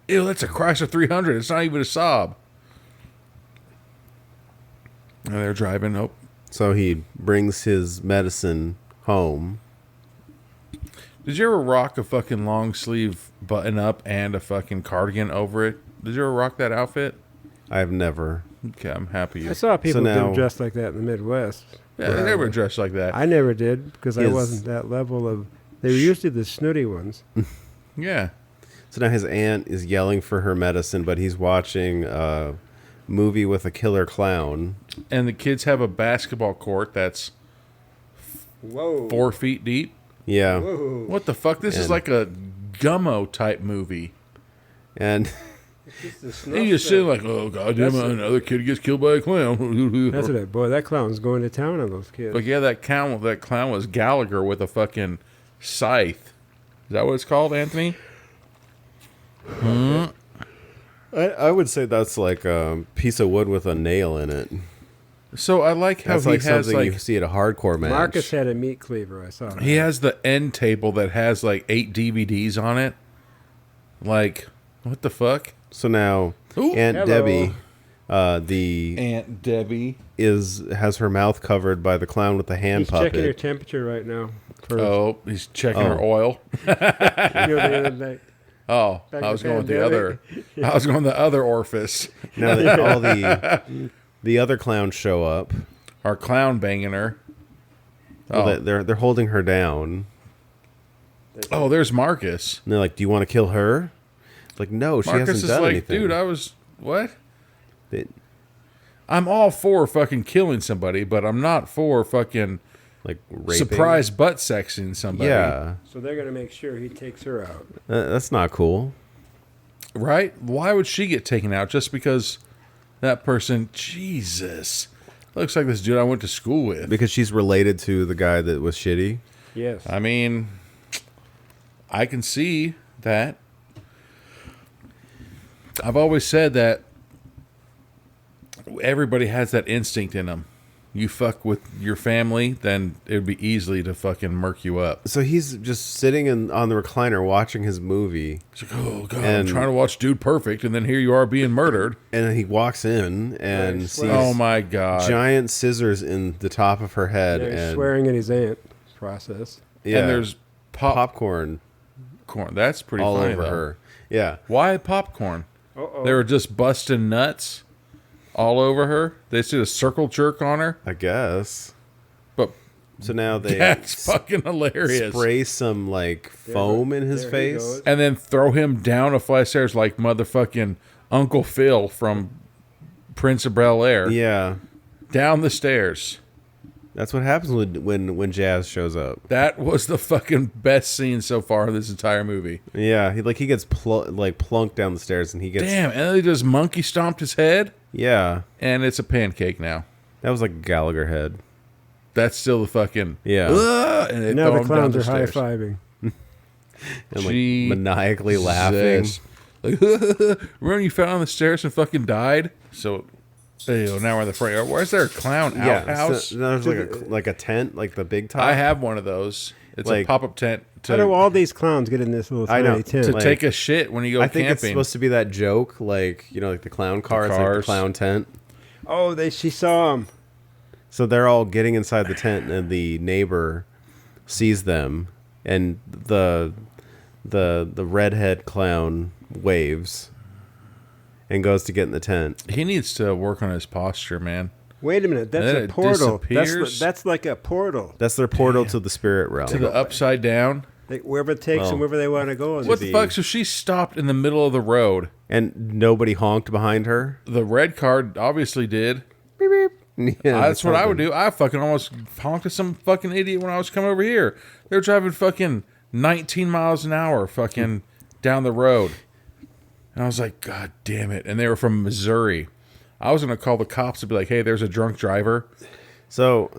ew, that's a Chrysler 300. It's not even a Saab. And they're driving. Oh, So he brings his medicine home. did you ever rock a fucking long sleeve button up and a fucking cardigan over it? Did you ever rock that outfit? I've never. Okay, I'm happy. I saw people now- dressed like that in the Midwest. Yeah, they never dressed like that. I never did because I Is- wasn't that level of. They were usually the snooty ones. Yeah. So now his aunt is yelling for her medicine, but he's watching a movie with a killer clown. And the kids have a basketball court that's Whoa. 4 feet deep. Yeah. Whoa. What the fuck? This is And- like a Gummo type movie. And And you're sitting like, oh goddamn, another kid gets killed by a clown. That's what boy. That clown's going to town on those kids. But yeah, that clown was Gallagher with a fucking scythe. Is that what it's called, Anthony? I would say that's like a piece of wood with a nail in it. So I like how That's he like has something you like see at a hardcore match. Marcus had a meat cleaver. I saw. That. he has the end table that has like 8 DVDs on it. Like, what the fuck? So now Ooh. Aunt Hello. Debbie, the Aunt Debbie. has her mouth covered by the clown with the hand He's checking her puppet. temperature right now. For, Oh, he's checking her oil. you know, the other night. Oh, Back I was in going with the pandemic. other. I was going the other orifice. Now that all the other clowns show up, Our clown banging her. well, Oh, they're holding her down. oh, there's Marcus. And they're like, "Do you want to kill her?" Like, no, she Marcus hasn't is done like, anything. dude, I was what? They- I'm all for fucking killing somebody, but I'm not for fucking like raping. surprise butt sexing somebody. Yeah, So they're gonna make sure he takes her out. that's not cool. Right? Why would she get taken out just because that person? Jesus, looks like this dude I went to school with. Because she's related to the guy that was shitty. Yes. I mean, I can see that. I've always said that everybody has that instinct in them. You fuck with your family, then it would be easily to fucking murk you up. So he's just sitting on the recliner watching his movie, It's like, oh god, I'm And- trying to watch Dude Perfect, and then here you are being murdered. and he walks in and Right, sees Oh my god! giant scissors in the top of her head, They're and swearing at his aunt. Process. yeah, And there's popcorn popcorn. That's pretty all funny over though. her. Yeah, Why popcorn? Uh-oh. They were just busting nuts all over her. They did a circle jerk on her, I guess. but So now they that's fucking hilarious. spray some like foam in his There he face. goes. And then throw him down a flight of stairs like motherfucking Uncle Phil from Prince of Bel Air. Yeah, Down the stairs. That's what happens when Jazz shows up. That was the fucking best scene so far in this entire movie. Yeah, he gets plunked down the stairs, and he gets Damn, and then he just monkey stomped his head, yeah. and it's a pancake now. That was like a Gallagher head. That's still the fucking and it Now the throw him down clowns are stairs. high-fiving. And like maniacally laughing. Like, remember when you fell on the stairs and fucking died? So, now we're in the front. Where's there a clown outhouse? So there's like a tent, like the big top. I have one of those. It's Like- a pop-up tent How do to all these clowns get in this little I know. tiny tent? to like- take a shit when you go I think it's camping. supposed to be that joke, like like the clown car, it's like the cars. clown tent. Oh, she saw him. So they're all getting inside the tent, and the neighbor sees them, and the redhead clown waves and goes to get in the tent. He needs to work on his posture, man. Wait a minute, that's Then a it portal. disappears. That's like a portal. That's their portal to the spirit realm. To the upside down. Like, wherever it takes Well, them, wherever they want to go. What the fuck? So she stopped in the middle of the road. And nobody honked behind her. The red car obviously did. Beep, beep. Yeah, That's what I would something. do. I fucking almost honked at some fucking idiot when I was coming over here. They were driving fucking 19 miles an hour fucking down the road. And I was like, God damn it. And they were from Missouri. I was going to call the cops to be like, hey, there's a drunk driver. So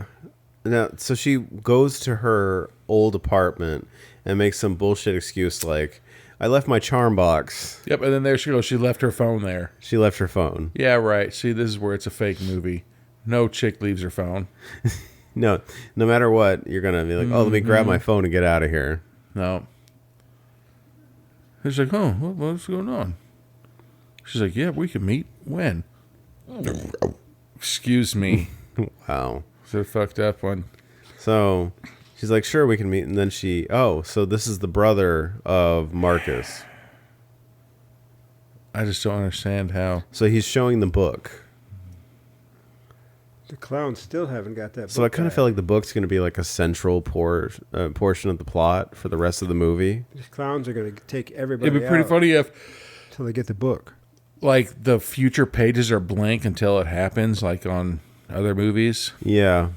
she goes to her old apartment and makes some bullshit excuse like, I left my charm box. Yep. And then there she goes. She left her phone there. She left her phone. Yeah, right. See, this is where it's a fake movie. No chick leaves her phone. No matter what, you're going to be like, oh, let me grab my phone and get out of here. No. He's like, oh, what's going on? She's like, yeah, we can meet. When? Excuse me. Wow. It's a fucked up one. So she's like, sure, we can meet. And then so this is the brother of Marcus. I just don't understand how. So he's showing the book. The clowns still haven't got that. So I book kind of back. feel like the book's going to be like a central portion of the plot for the rest of the movie. These clowns are going to take everybody It'd be pretty out funny if, until they get the book. like, the future pages are blank until it happens, like on other movies, Yeah.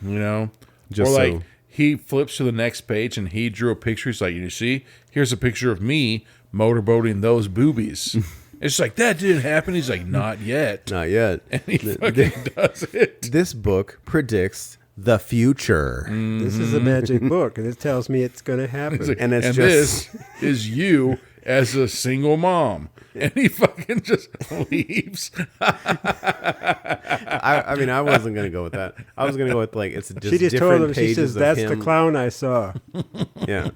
you know? Just or, like, so- he flips to the next page and he drew a picture. He's like, you see, here's a picture of me motorboating those boobies. It's like, that didn't happen. He's like, not yet. Not yet. And he fucking does it. This book predicts the future. This is a magic book, and it tells me it's going to happen. It's like, And it's just- this is you as a single mom. And he fucking just leaves. I mean, I wasn't going to go with that. I was going to go with, like, it's just She just different told him, she pages says, of that's him. the clown I saw. Yeah.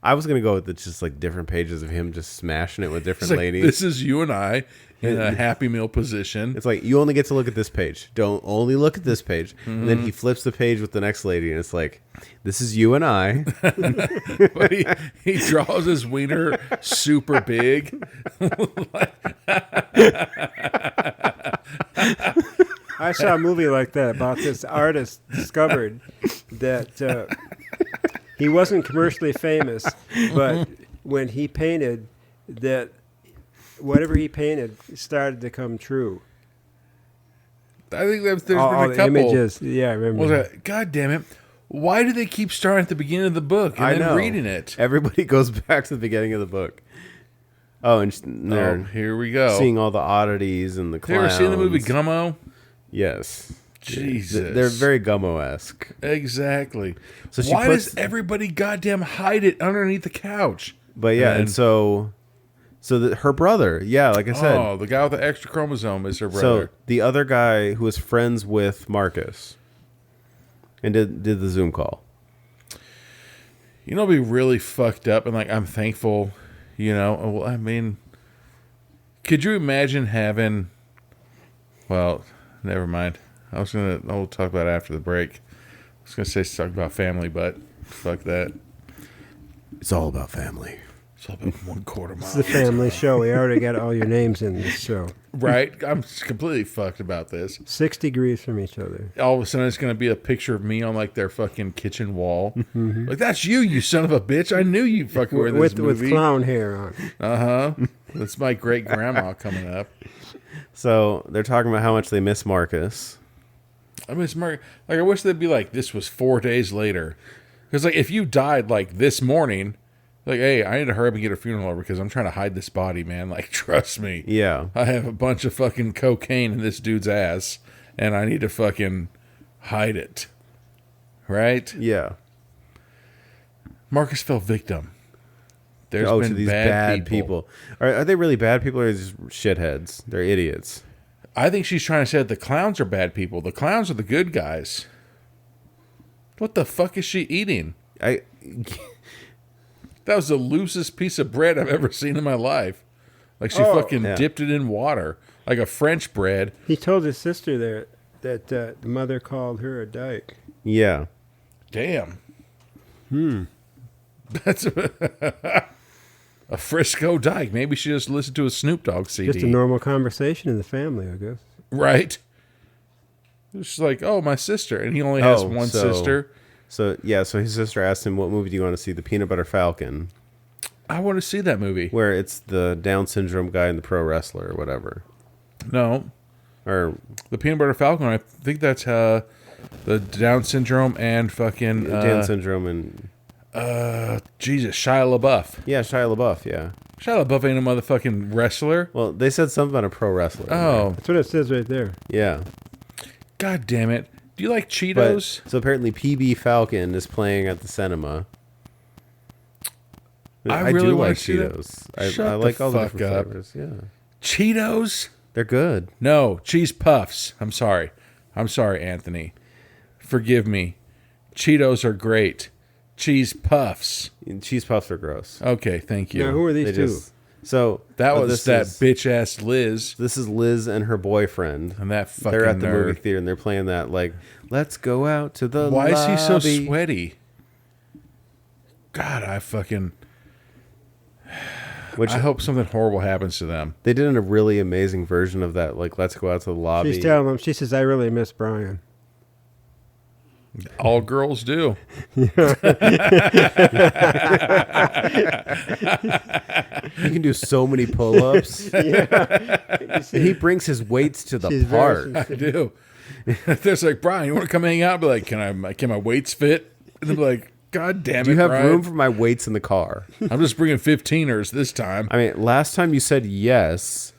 I was going to go with it's just, like, different pages of him just smashing it with different It's like, ladies. this is you and I in a Happy Meal position. It's like, you only get to look at this page. Don't only look at this page. And then he flips the page with the next lady, and it's like, this is you and I. But he draws his wiener super big. I saw a movie like that about this artist discovered that he wasn't commercially famous, but when he painted, that whatever he painted started to come true. I think there's All been a the couple. images. Yeah, I remember. Was that, God damn it. Why do they keep starting at the beginning of the book and I then know. reading it? Everybody goes back to the beginning of the book. Oh, and Oh, they're here we go. seeing all the oddities and the Have you clowns. ever seen the movie Gummo? Yes. Jesus. They're very Gummo-esque. Exactly. So she Why puts- does everybody goddamn hide it underneath the couch? But yeah, and then- so her brother, yeah, like I said. Oh, the guy with the extra chromosome is her So brother. the other guy who was friends with Marcus and did the Zoom call. You know, it'd be really fucked up, and like, I'm thankful, you know. Well, I mean, could you imagine having? Well, never mind. I'll talk about it after the break. I was gonna say talk about family, but fuck that. It's all about family. It's all about 1/4 It's mile. the family show. We already got all your names in this show. Right? I'm completely fucked about this. 6 degrees from each other. All of a sudden, it's gonna be a picture of me on like their fucking kitchen wall. Like, that's you son of a bitch! I knew you fucking were in this With movie. clown hair on. That's my great grandma coming up. So they're talking about how much they miss Marcus. I miss Mark. Like, I wish they'd be like, this was 4 days later. Because, like, if you died, like, this morning, like, hey, I need to hurry up and get a funeral over because I'm trying to hide this body, man. Like, trust me. Yeah. I have a bunch of fucking cocaine in this dude's ass, and I need to fucking hide it. Right? Yeah. Marcus fell victim. There's to been these bad people. Are they really bad people or are they just shitheads? They're idiots. I think she's trying to say that the clowns are bad people. The clowns are the good guys. What the fuck is she eating? That was the loosest piece of bread I've ever seen in my life. Like she dipped it in water. Like a French bread. He told his sister there that the mother called her a dyke. Yeah. Damn. That's a Frisco dyke. Maybe she just listened to a Snoop Dogg CD. Just a normal conversation in the family, I guess. Right. It's like, oh, my sister. And he only has one sister. So his sister asked him, what movie do you want to see? The Peanut Butter Falcon. I want to see that movie. Where it's the Down syndrome guy and the pro wrestler or whatever. No. Or the Peanut Butter Falcon, I think that's the Down syndrome and fucking... Down syndrome and... Jesus, Shia LaBeouf. Yeah, Shia LaBeouf, yeah. Shia LaBeouf ain't a motherfucking wrestler. Well, they said something about a pro wrestler. Oh. That's what it says right there. Yeah. God damn it. Do you like Cheetos? So apparently PB Falcon is playing at the cinema. I really do wanna like see that. Cheetos. I like all the different flavors. Yeah. Cheetos? They're good. No, cheese puffs. I'm sorry, Anthony. Forgive me. Cheetos are great. Cheese puffs. Cheese puffs are gross. Okay, thank you. Now, who are these two? That was that bitch-ass Liz. This is Liz and her boyfriend. And that fucking They're at the nerd. movie theater and they're playing that, like, let's go out to the Why lobby. is he so sweaty? God, I hope something horrible happens to them. They did a really amazing version of that, like, let's go out to the lobby. She's telling him, she says, I really miss Brian. All girls do. He can do so many pull-ups. Yeah. He brings his weights to the park. I do. There's like, Brian, you want to come hang out? I'll be like, can my weights fit? And they'll be like, God damn it, Do you have Brian. room for my weights in the car? I'm just bringing 15ers this time. I mean, last time you said yes,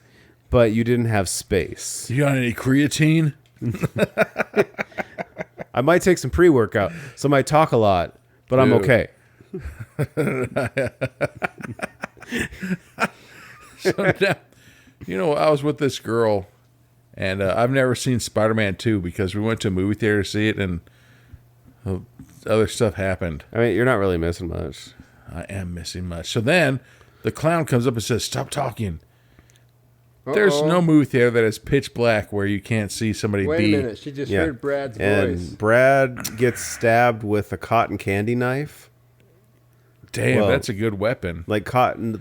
but you didn't have space. You got any creatine? I might take some pre-workout, so I might talk a lot, but I'm okay. So now, I was with this girl, and I've never seen Spider-Man 2 because we went to a movie theater to see it, and other stuff happened. I mean, you're not really missing much. I am missing much. So then the clown comes up and says, stop talking. There's no movie theater that is pitch black where you can't see somebody Wait a minute. She just heard Brad's and voice. Brad gets stabbed with a cotton candy knife. Damn, that's a good weapon. Like cotton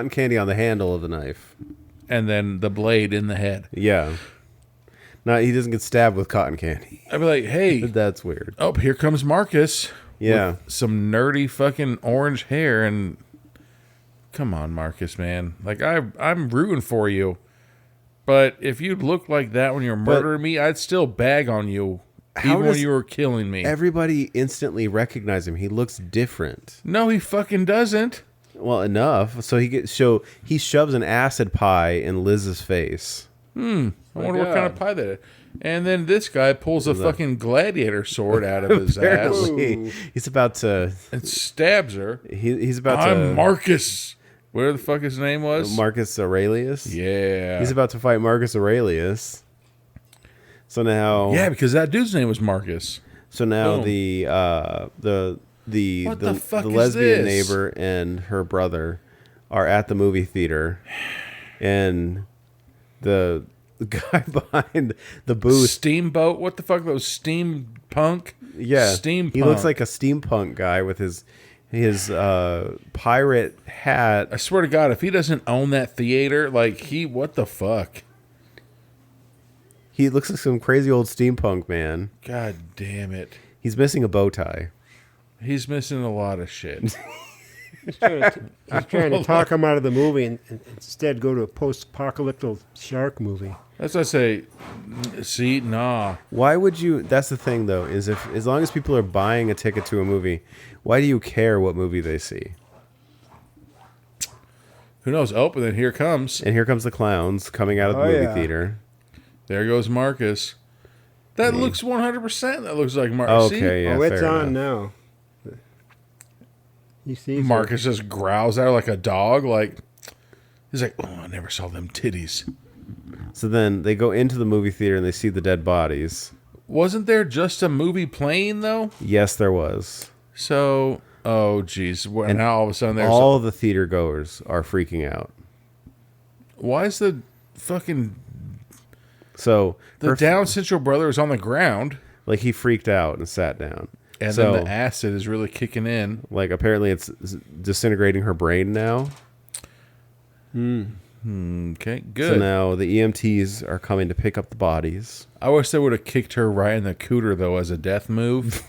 candy on the handle of the knife. And then the blade in the head. Yeah. No, he doesn't get stabbed with cotton candy. I'd be like, hey. That's weird. Oh, here comes Marcus. Yeah. With some nerdy fucking orange hair. And come on, Marcus, man. Like, I'm rooting for you. But if you looked like that when you were murdering me, I'd still bag on you. Even when you were killing me. Everybody instantly recognized him. He looks different. No, he fucking doesn't. Well, enough. So he shoves an acid pie in Liz's face. I wonder what kind of pie that is. And then this guy pulls a fucking gladiator sword out of his ass. He's about to... And stabs her. He's about to... I'm Marcus. Whatever the fuck his name was. Marcus Aurelius? Yeah. He's about to fight Marcus Aurelius. So now... Yeah, because that dude's name was Marcus. So now Boom. the lesbian this? neighbor and her brother are at the movie theater, and the guy behind the booth, Steamboat. What the fuck? Those steampunk. Yeah, steampunk. He looks like a steampunk guy with his pirate hat. I swear to God, if he doesn't own that theater, what the fuck? He looks like some crazy old steampunk man. God damn it. He's missing a bow tie. He's missing a lot of shit. He's trying to talk him out of the movie and instead go to a post-apocalyptic shark movie. That's what I say. See, nah. Why would you? That's the thing, though, is if as long as people are buying a ticket to a movie, why do you care what movie they see? Who knows? Oh, and then here comes. And here comes the clowns coming out of the movie theater. There goes Marcus. That looks 100%. That looks like Marcus. Okay, yeah, it's fair on enough. now. You see, Marcus just growls at her like a dog. Like he's like, "Oh, I never saw them titties." So then they go into the movie theater and they see the dead bodies. Wasn't there just a movie playing though? Yes, there was. So, oh geez, and now all of a sudden there's all the theater goers are freaking out. Why is the fucking so the Down syndrome brother is on the ground? Like he freaked out and sat down. And then the acid is really kicking in. Like apparently it's disintegrating her brain now. Okay, good. So now the EMTs are coming to pick up the bodies. I wish they would have kicked her right in the cooter, though, as a death move.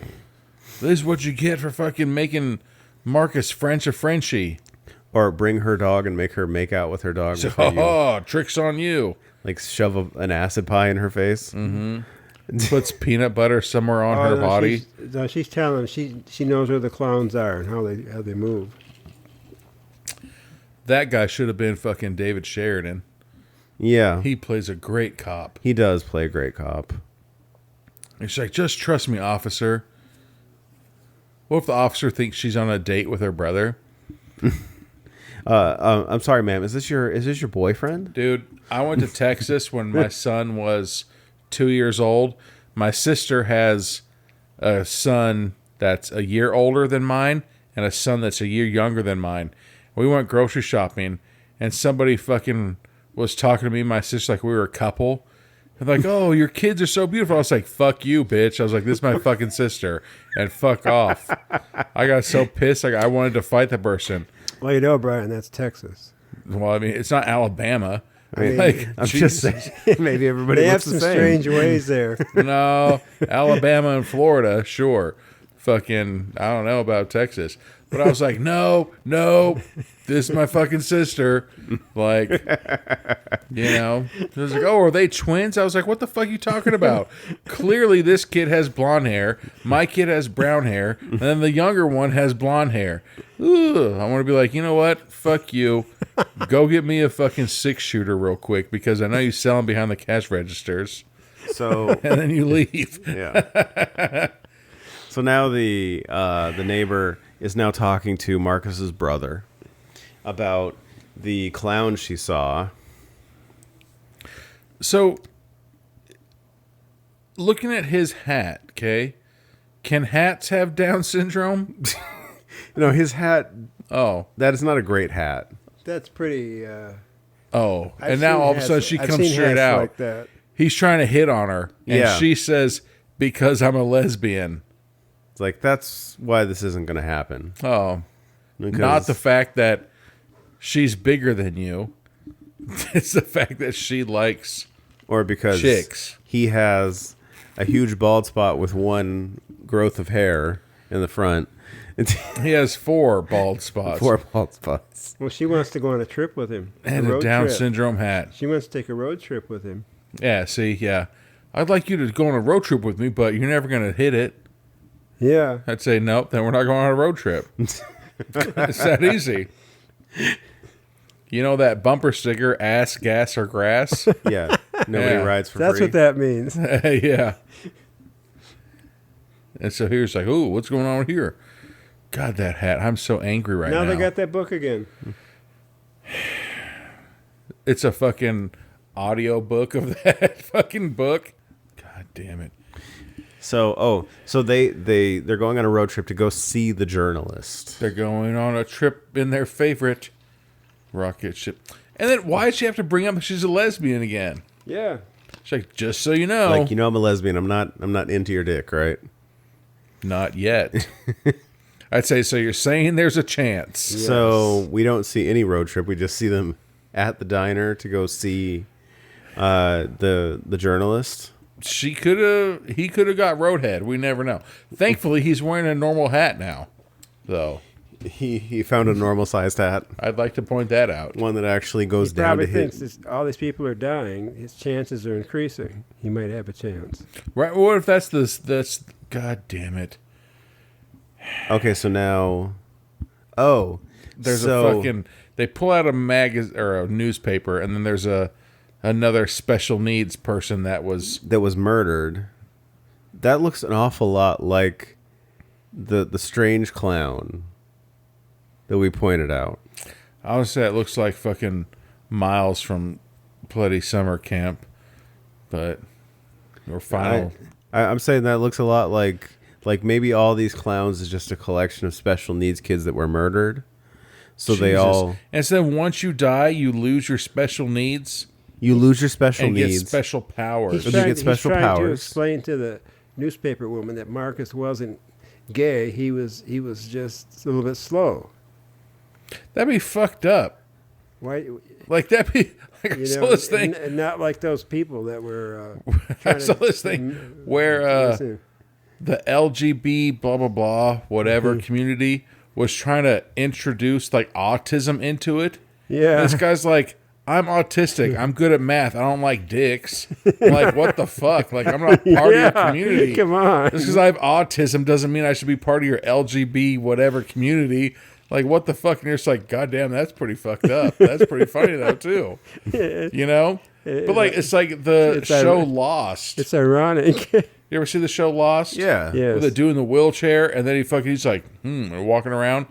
This is what you get for fucking making Marcus French a Frenchie. Or bring her dog and make her make out with her dog. So, oh, tricks on you. Like shove an acid pie in her face. Mm-hmm. Puts peanut butter somewhere on her body. She's telling she knows where the clowns are and how they move. That guy should have been fucking David Sheridan. Yeah. He plays a great cop. He does play a great cop. He's like, just trust me, officer. What if the officer thinks she's on a date with her brother? I'm sorry, ma'am. Is this your boyfriend? Dude, I went to Texas when my son was 2 years old. My sister has a son that's a year older than mine and a son that's a year younger than mine. We went grocery shopping, and somebody fucking was talking to me and my sister like we were a couple. And like, oh, your kids are so beautiful. I was like, fuck you, bitch. I was like, this is my fucking sister, and fuck off. I got so pissed. Like, I wanted to fight the person. Well, you know, Brian, that's Texas. Well, I mean, it's not Alabama. I mean, like, I'm Jesus. just saying, maybe everybody They have looks some the same. strange ways there. No, Alabama and Florida, sure. Fucking, I don't know about Texas. But I was like, no, this is my fucking sister. Like, you know. It was like, oh, are they twins? I was like, what the fuck are you talking about? Clearly, this kid has blonde hair. My kid has brown hair. And then the younger one has blonde hair. Ugh, I want to be like, you know what? Fuck you. Go get me a fucking 6-shooter real quick because I know you sell them behind the cash registers. So And then you leave. yeah. So now the neighbor is now talking to Marcus's brother about the clown she saw. So, looking at his hat, okay, can hats have Down syndrome? No, his hat. Oh, That is not a great hat. That's pretty. oh, I've and now seen all of a hats- sudden she I've comes seen straight hats out. like that. He's trying to hit on her, and Yeah. she says, "Because I'm a lesbian." It's like that's why this isn't going to happen. Oh, Because not the fact that she's bigger than you. It's the fact that she likes or because chicks. he has a huge bald spot with one growth of hair in the front. He has 4 bald spots 4 bald spots. Well, she wants to go on a trip with him. and a road Down trip. syndrome hat. She wants to take a road trip with him. Yeah, see, yeah. I'd like you to go on a road trip with me, but you're never going to hit it. Yeah. I'd say, nope, then we're not going on a road trip. It's that easy. You know that bumper sticker, ass, gas, or grass? Yeah, nobody Yeah. rides for That's free. what that means. Yeah. And so here's like, ooh, what's going on here? God, that hat. I'm so angry right now. Now they got that book again. It's a fucking audio book of that fucking book. God damn it. So they're going on a road trip to go see the journalist. They're going on a trip in their favorite rocket ship. And then why did she have to bring up she's a lesbian again? Yeah. She's like, just so you know. Like, you know, I'm a lesbian. I'm not into your dick, right? Not yet. I'd say, so you're saying there's a chance. So we don't see any road trip. We just see them at the diner to go see the journalist. He could have got roadhead. We never know. Thankfully, he's wearing a normal hat now, though. He found a normal sized hat, I'd like to point that out. one that actually goes He down probably to thinks his. all these people are dying. His chances are increasing. He might have a chance. Right? What if that's this? That's God damn it. Okay, so now, oh, There's so, a fucking. They pull out a magazine or a newspaper, and then there's another special needs person that was murdered. That looks an awful lot like the strange clown that we pointed out. I would say it looks like fucking Miles from Bloody Summer Camp, but or Final. I'm saying that looks a lot like maybe all these clowns is just a collection of special needs kids that were murdered. So they Jesus. all And so once you die, you lose your special needs you lose your special and needs. get special powers. You get special he's trying to powers. explain to the newspaper woman that Marcus wasn't gay. He was just a little bit slow. That'd be fucked up. Why? Like that'd be like I You saw know, this thing. and not like those people that were. I trying saw to- this thing where listen. the LGB blah blah blah whatever community was trying to introduce like autism into it. Yeah. This guy's like, I'm autistic. I'm good at math. I don't like dicks. I'm like, what the fuck? Like, I'm not part of your community. Come on. Just because I have autism doesn't mean I should be part of your LGB whatever community. Like, what the fuck? And you're just like, God damn, that's pretty fucked up. That's pretty funny, though, too. You know? But, like, it's like the It's show ironic. Lost. It's ironic. You ever see the show Lost? Yeah. Yes. With the dude in the wheelchair, and then he's like, and walking around.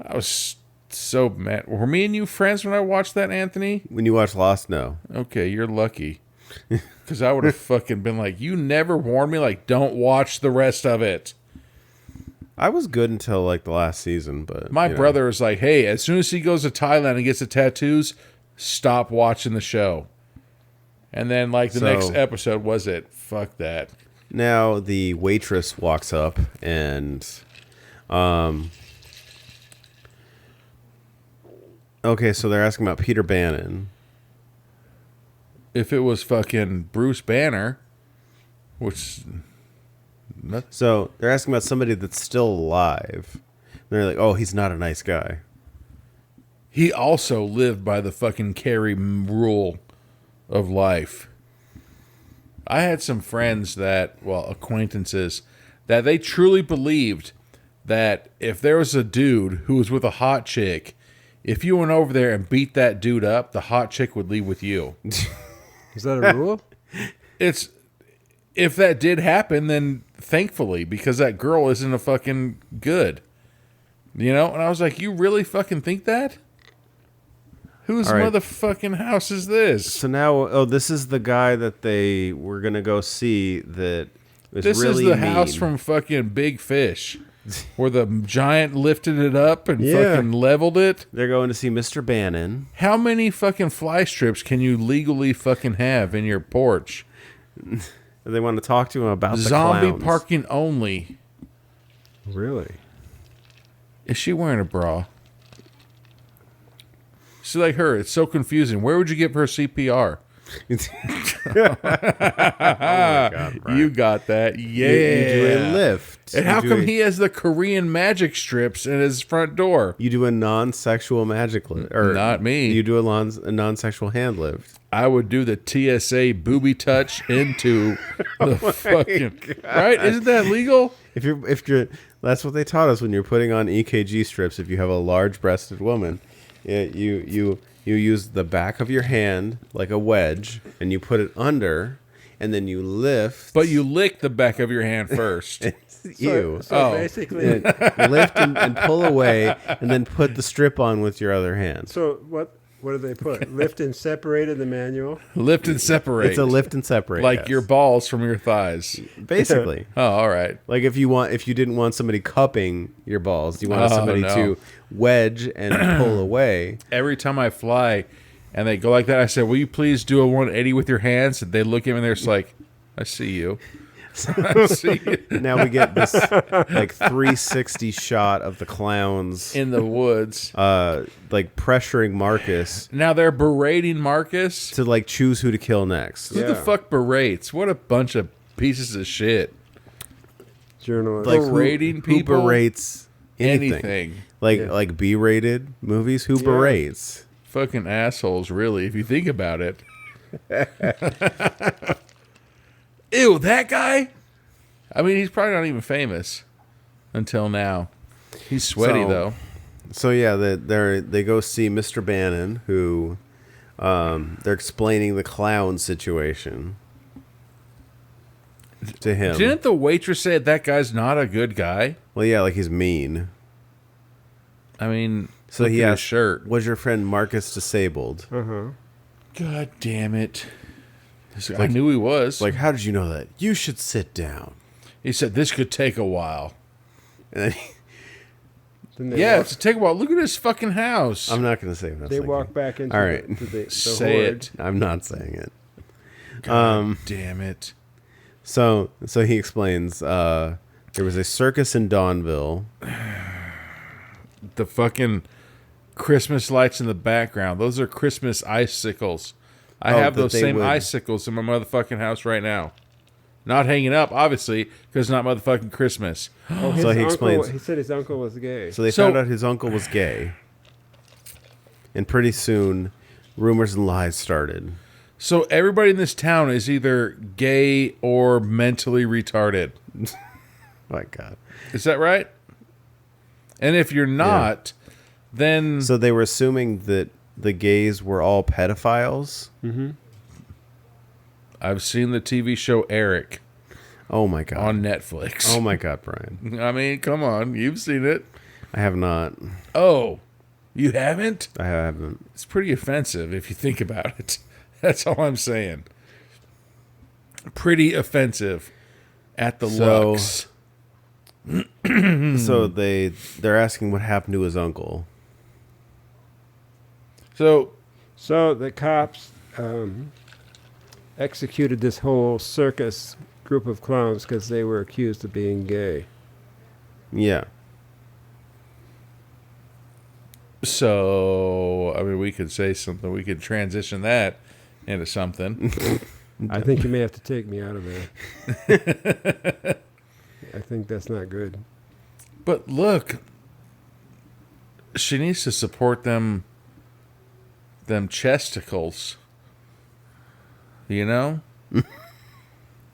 I was so mad. Were me and you friends when I watched that, Anthony? When you watch Lost, no. Okay, you're lucky. Because I would have fucking been like, you never warned me, like, don't watch the rest of it. I was good until like the last season, but My you know. brother was like, hey, as soon as he goes to Thailand and gets the tattoos, stop watching the show. And then, like, the So- next episode was it. Fuck that. Now the waitress walks up and, okay, so they're asking about Peter Bannon. If it was fucking Bruce Banner, which... So they're asking about somebody that's still alive. They're like, oh, he's not a nice guy. He also lived by the fucking Carrie rule of life. I had some friends acquaintances, that they truly believed that if there was a dude who was with a hot chick, if you went over there and beat that dude up, the hot chick would leave with you. Is that a rule? If that did happen, then thankfully, because that girl isn't a fucking good. You know? And I was like, you really fucking think that? Whose All right. motherfucking house is this? So now, this is the guy that they were going to go see that was This really is the mean. house from fucking Big Fish, where the giant lifted it up and Yeah. fucking leveled it. They're going to see Mr. Bannon. How many fucking fly strips can you legally fucking have in your porch? They want to talk to him about the Zombie clowns. parking only. Really? Is she wearing a bra? She's like her. It's so confusing. Where would you give her CPR? God, Brian. You got that. Yeah. You do a lift. And You how do come a- he has the Korean magic strips in his front door? You do a non-sexual magic lift. Or Not me. You do a non-sexual hand lift. I would do the TSA booby touch into the fucking right. Isn't that legal? If you're, that's what they taught us when you're putting on EKG strips. If you have a large-breasted woman, you use the back of your hand like a wedge, and you put it under, and then you lift. But you lick the back of your hand first. you So Oh. basically, lift and pull away, and then put the strip on with your other hand. so what do they put? Lift and separate in the manual? Lift and separate. It's a lift and separate, like yes. your balls from your thighs. basically. Oh, all right. Like if you didn't want somebody cupping your balls, you wanted Oh, somebody no. to wedge and pull away. Every time I fly and they go like that, I say, will you please do a 180 with your hands? And they look at me and they're just like, I see you. I see you. Now we get this like 360 shot of the clowns In the woods. like pressuring Marcus Now they're berating Marcus. to like choose who to kill next. Who the fuck berates? What a bunch of pieces of shit. Journalist. Like Berating who people? berates anything. Like B-rated movies. Who berates? Fucking assholes, really, if you think about it. Ew, that guy? I mean, he's probably not even famous until now. He's sweaty, though. So, yeah, they go see Mr. Bannon, who they're explaining the clown situation to him. Didn't the waitress say that guy's not a good guy? Well, yeah, like he's mean. I mean, so look he at his asked, shirt. Was your friend Marcus disabled? God damn it. I knew he was. Like, how did you know that? You should sit down. He said, this could take a while. And then It's take a while. Look at his fucking house. I'm not going to say what I was thinking. walk back into All right. the Say horde. it. I'm not saying it. God damn it. So he explains, there was a circus in Dawnville. The fucking Christmas lights in the background. Those are Christmas icicles. I have those same icicles in my motherfucking house right now. Not hanging up, obviously, because it's not motherfucking Christmas. So he explains. He said his uncle was gay. So they found out his uncle was gay. And pretty soon, rumors and lies started. So everybody in this town is either gay or mentally retarded. My God. Is that right? And if you're not, then... So they were assuming that the gays were all pedophiles? Mm-hmm. I've seen the TV show Eric. Oh, my God. On Netflix. Oh, my God, Brian. I mean, come on. You've seen it. I have not. Oh, you haven't? I haven't. It's pretty offensive if you think about it. That's all I'm saying. Pretty offensive at the looks. So they're asking what happened to his uncle. So the cops executed this whole circus group of clowns because they were accused of being gay. Yeah. So, I mean, we could say something. We could transition that into something. I think you may have to take me out of there. I think that's not good. But look, she needs to support them chesticles. You know?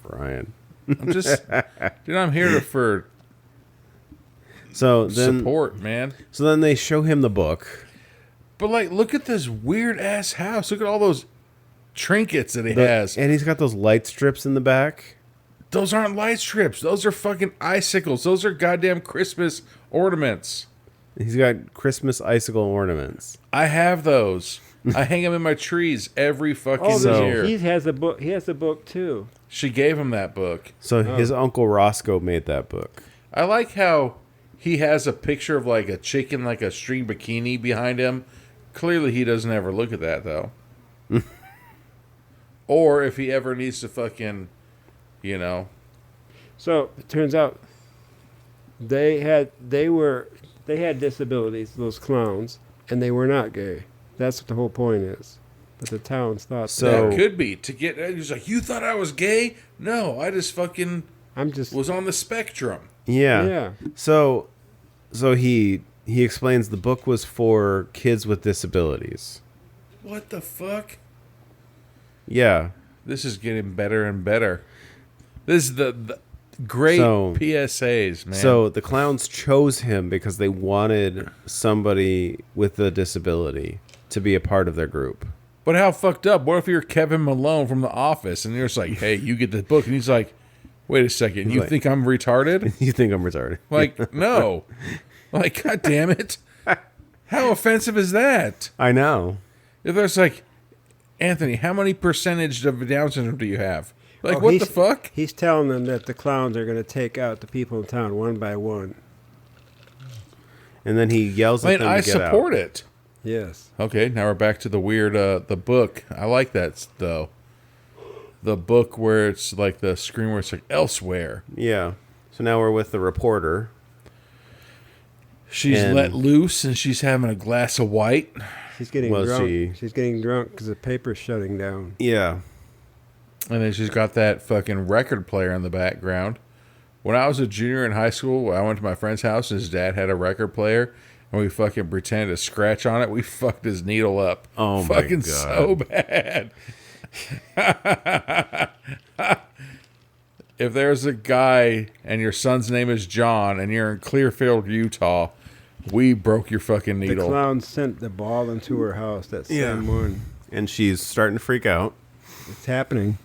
Brian. I'm just, dude, I'm here for support, man. So then they show him the book. But, like, look at this weird-ass house. Look at all those trinkets that he has. And he's got those light strips in the back. Those aren't light strips. Those are fucking icicles. Those are goddamn Christmas ornaments. He's got Christmas icicle ornaments. I have those. I hang them in my trees every fucking year. He has a book. He has a book too. She gave him that book. So his uncle Roscoe made that book. I like how he has a picture of like a chicken, like a string bikini behind him. Clearly he doesn't ever look at that though. Or if he ever needs to fucking, you know. So it turns out they had disabilities, those clowns, and they were not gay. That's what the whole point is. But the towns thought so. That could be to get. He's like, you thought I was gay? No, I just fucking. Was on the spectrum. Yeah. Yeah. So he explains the book was for kids with disabilities. What the fuck? Yeah. This is getting better and better. This is the great PSAs, man. So the clowns chose him because they wanted somebody with a disability to be a part of their group. But how fucked up? What if you're Kevin Malone from The Office and you're just like, hey, you get the book, and he's like, wait a second, you think I'm retarded? You think I'm retarded? Like, no. Like, God damn it. How offensive is that? I know. If there's like, Anthony, how many percentage of Down syndrome do you have? Like, what the fuck? He's telling them that the clowns are going to take out the people in town one by one. And then he yells at them to get out. I support it. Yes. Okay, now we're back to the weird, the book. I like that, though. The book where it's like the screen where it's like elsewhere. Yeah. So now we're with the reporter. She's let loose and she's having a glass of white. She's getting drunk. She's getting drunk because the paper's shutting down. Yeah. And then she's got that fucking record player in the background When I was a junior in high school, I went to my friend's house. His dad had a record player, and we fucking pretended to scratch on it. We fucked his needle up. Oh, my fucking God. so bad. If there's a guy and your son's name is John and you're in Clearfield, Utah, we broke your fucking The needle. clown sent the ball into her house that same morning. And she's starting to freak out. It's happening.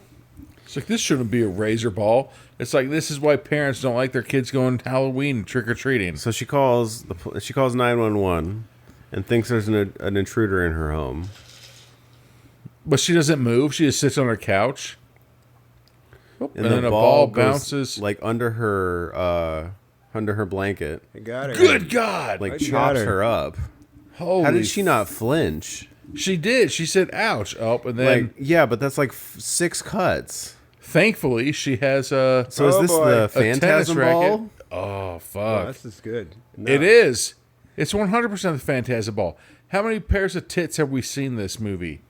It's like, this shouldn't be a razor ball. It's like, this is why parents don't like their kids going Halloween trick-or-treating. So she calls 911 and thinks there's an intruder in her home. But she doesn't move. She just sits on her couch. And then the a ball ball goes, bounces. like under her blanket. I got her. Good God. Like I chops got her. her up. Holy How did she not flinch? She did. She said, ouch. Oh, and then, Like, yeah, but that's like 6 cuts. thankfully, she has a So is this boy. the a tennis Phantasm racket. ball? Oh, Oh, fuck. this is good. No. It is. It's 100% the Phantasm ball. How many pairs of tits have we seen in this movie?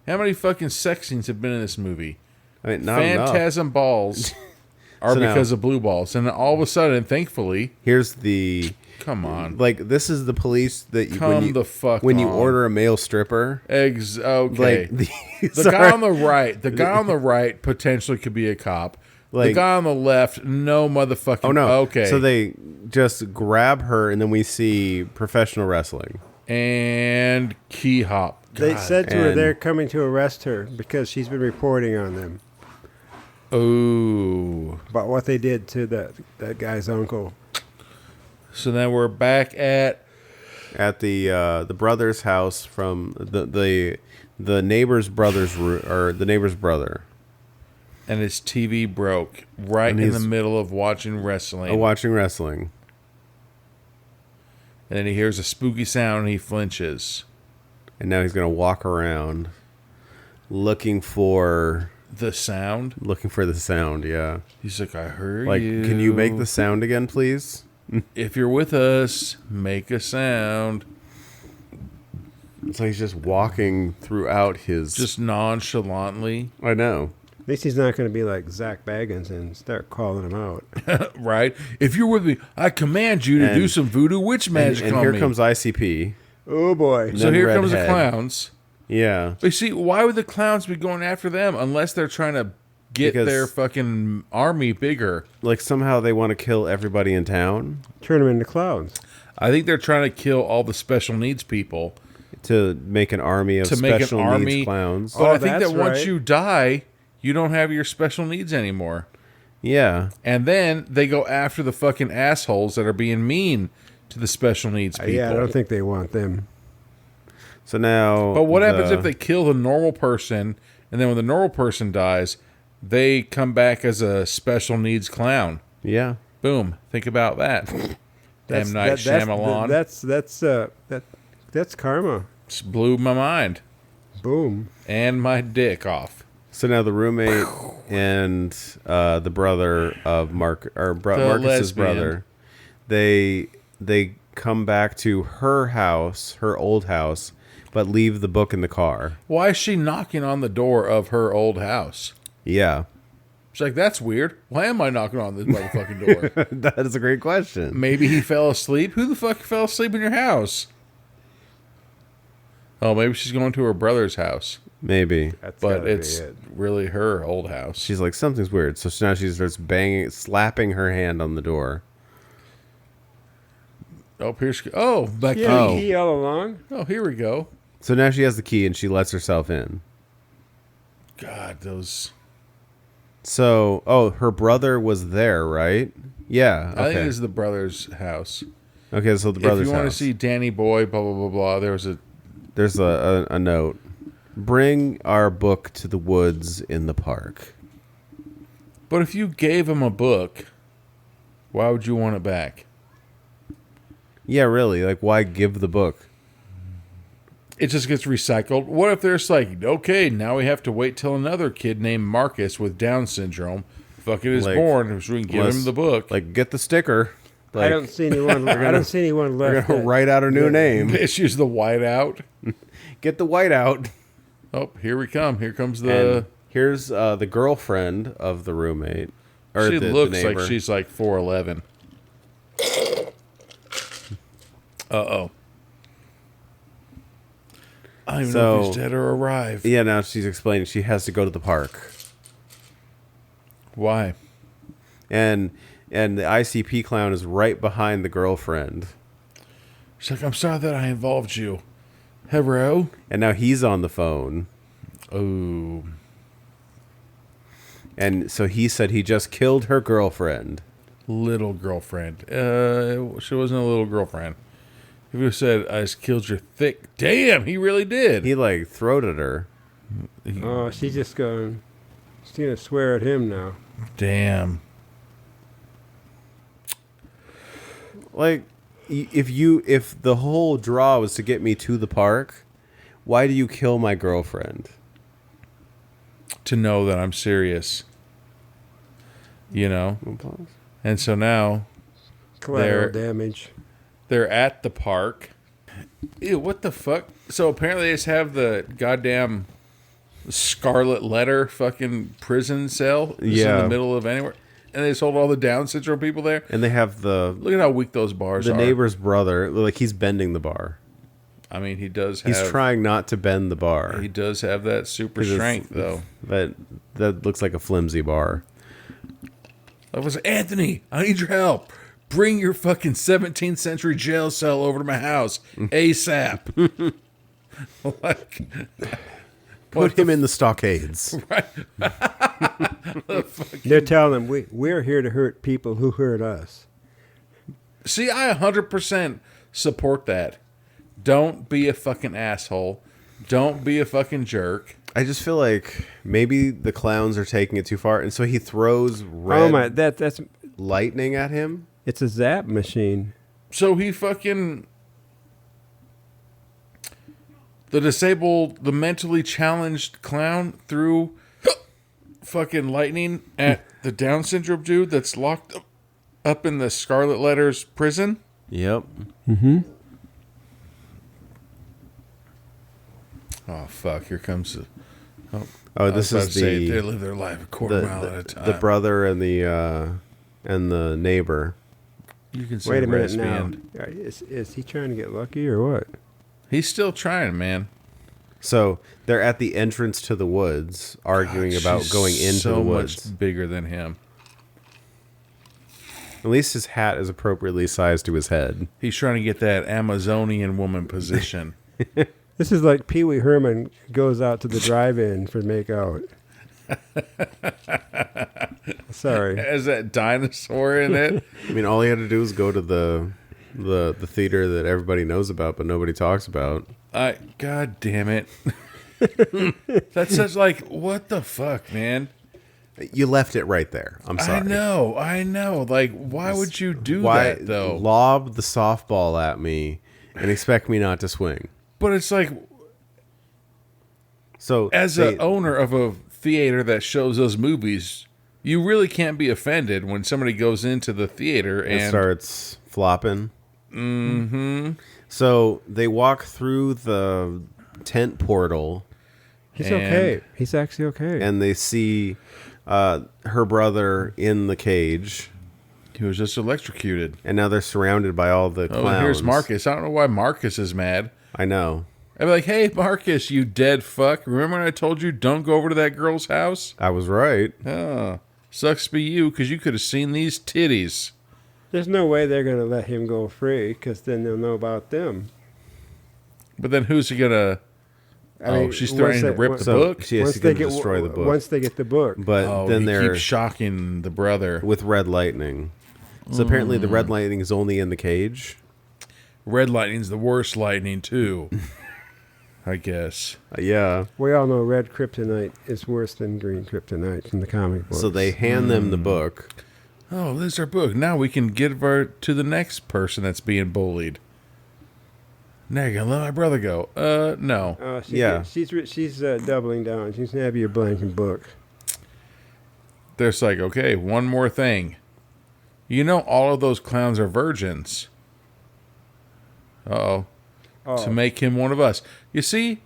How many fucking sex scenes have been in this movie? I mean, not enough. Phantasm balls are So now- because of blue balls. And all of a sudden, thankfully, Here's the come on. like. This is the police that you, Come when you the fuck when you on. order a male stripper. Okay. Like The guy on the right potentially could be a cop. The Like- guy on the left, no motherfucking. Oh no. Okay. So they just grab her, and then we see professional wrestling. and key hop. They God. said to her and- they're coming to arrest her because she's been reporting on them Ooh. about what they did to that guy's uncle. So now we're back at At the brother's house from the neighbor's brother's or the neighbor's brother. and his TV broke right And in he's- the middle of watching wrestling. Watching wrestling. And then he hears a spooky sound and he flinches. And now he's gonna walk around looking for The sound. the sound. Yeah. He's like, I heard Like, you. can you make the sound again, please? If you're with us, make a sound. So he's just walking throughout his. Just nonchalantly. I know. At least he's not going to be like Zach Baggins and start calling him out. Right? If you're with me, I command you to And- do some voodoo witch magic And on here me. comes ICP. Oh boy! So then here comes the redhead. clowns. Yeah. But you see, why would the clowns be going after them unless they're trying to get Because- their fucking army bigger? Like somehow they want to kill everybody in town Turn him into clowns. I think they're trying to kill all the special needs people. to make an army of To make an special army- needs clowns. But Oh, I think that's that once right. you die, you don't have your special needs anymore. Yeah. And then they go after the fucking assholes that are being mean to the special needs people. Yeah, I don't think they want them. So now. But what happens if they kill the normal person, and then when the normal person dies, they come back as a special needs clown? Yeah. Boom. Think about that. Damn Night that's Shyamalan. That's karma. Just blew my mind. Boom. And my dick off. So now the roommate and the brother of Marcus's lesbian. brother, they come back to her house, her old house, but leave the book in the car. Why is she knocking on the door of her old house? Yeah. She's like, that's weird. Why am I knocking on this motherfucking door? That is a great question. Maybe he fell asleep. Who the fuck fell asleep in your house? Oh, maybe she's going to her brother's house. Maybe. That's But gotta be it's it. really her old house. She's like, something's weird. So now she starts slapping her hand on the door. Oh, here she Oh, back Yeah, Oh. key all along. Oh, here we go. So now she has the key and she lets herself in. God, those... So, her brother was there, right? Yeah. I think Okay. this is the brother's house. Okay, so the brother's If you want to house. see Danny Boy, blah, blah, blah, blah, there's a... There's a note. Bring our book to the woods in the park. But if you gave him a book, why would you want it back? Yeah, really. Like, why give the book? It just gets recycled. What if there's like, okay, now we have to wait till another kid named Marcus with Down syndrome fucking is Like, born, so we can give him the book. Like, get the sticker. Like, I don't see anyone. I don't see anyone we're left. gonna write out a new name. Issues the white out. Get the white out. Oh, here we come. Here comes And the... here's the girlfriend of the roommate. Or She the looks neighbor. like she's like 4'11". Uh-oh. I don't even know if he's dead or alive. Yeah, now she's explaining she has to go to the park. Why? And the ICP clown is right behind the girlfriend. She's like, I'm sorry that I involved you. Hello? And now he's on the phone. Oh. And so he said he just killed her girlfriend. Little girlfriend. She wasn't a little girlfriend. If you said, I just killed your thick... Damn, he really did. He, like, throated her. Oh, she's just going... She's going to swear at him now. Damn. Like, if the whole draw was to get me to the park, why do you kill my girlfriend? To know that I'm serious. You know? And so now... Collateral damage. They're at the park. Ew, what the fuck? So apparently they just have the goddamn Scarlet Letter fucking prison cell just in the middle of anywhere. And they just hold all the Down syndrome people there. And they have Look at how weak those bars are. the neighbor's brother, like he's bending the bar. I mean, he does have... He's trying not to bend the bar. He does have that super strength, though. That looks like a flimsy bar. I was Anthony, I need your help. Bring your fucking 17th century jail cell over to my house ASAP. Like, Put him in the stockades. right? They're telling him, we're here to hurt people who hurt us. See, I 100% support that. Don't be a fucking asshole. Don't be a fucking jerk. I just feel like maybe the clowns are taking it too far, and so he throws red that's lightning at him. it's a zap machine. So he fucking... The mentally challenged clown threw fucking lightning at the Down syndrome dude that's locked up in the Scarlet Letters prison? Yep. Mm-hmm. Oh, fuck. Here comes the... Oh, this is they live their life a quarter mile at a time. the brother and the neighbor. You can see Wait a minute Res now. being- Is he trying to get lucky or what? He's still trying, man. So they're at the entrance to the woods, arguing about She's going into so the woods. much bigger than him. At least his hat is appropriately sized to his head. He's trying to get that Amazonian woman position. This is like Pee Wee Herman goes out to the drive-in for make-out. Sorry. Has that dinosaur in it? I mean, all he had to do was go to the theater that everybody knows about, but nobody talks about. God damn it. That's such like, what the fuck, man? You left it right there. I'm sorry. I know. Like, why would you do Why that, though? lob the softball at me and expect me not to swing? But it's like, So as they- an owner of a theater that shows those movies, you really can't be offended when somebody goes into the theater it and starts flopping. Mm-hmm. So they walk through the tent portal, He's And- okay. He's actually okay. and they see her brother in the cage, he was just electrocuted. and now they're surrounded by all the Oh, clowns. here's Marcus. I don't know why Marcus is mad. I know. I'd be like, hey, Marcus, you dead fuck. Remember when I told you don't go over to that girl's house? I was right. Oh, sucks to be you because you could have seen these titties. There's no way they're going to let him go free because then they'll know about them. But then who's he going to... I mean, she's once threatening to they- rip once- the So book? she has once to they go destroy the book. Once they get the book. But Oh, then he they're keeps shocking the brother. with red lightning. So apparently the red lightning is only in the cage. Red lightning's the worst lightning, too. I guess. Yeah. We all know red kryptonite is worse than green kryptonite from the comic books. So they hand them the book. Oh, this is our book. Now we can give her to the next person that's being bullied. Now you're going to let my brother go. No. Yeah. She's doubling down. She's going to have your blanket book. They're just like, okay, one more thing. You know all of those clowns are virgins. Uh-oh. Oh. To make him one of us. You see?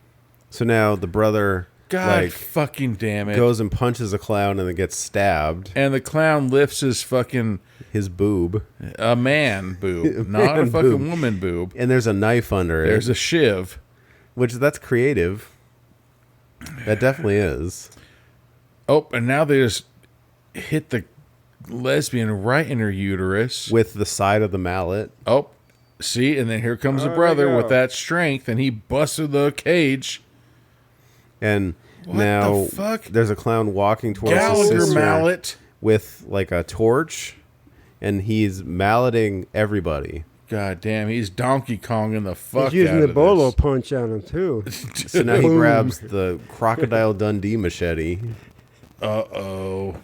So now the brother God like, fucking damn it. goes and punches a clown and then gets stabbed. And the clown lifts his fucking... His boob. A man boob. Not a Man fucking boob. woman boob. And there's a knife under There's it. a shiv. Which, that's creative. That definitely is. Oh, and now they just hit the lesbian right in her uterus. With the side of the mallet. Oh, see? And then here comes the There brother we with go. that strength, and he busted the cage. And What now the fuck? there's a clown walking towards his Gallagher sister mallet. with like a torch. And he's malleting everybody. God damn, he's Donkey Konging the fuck He's using out the of bolo this. punch on him too. So now he Boom. grabs the Crocodile Dundee machete. Uh-oh.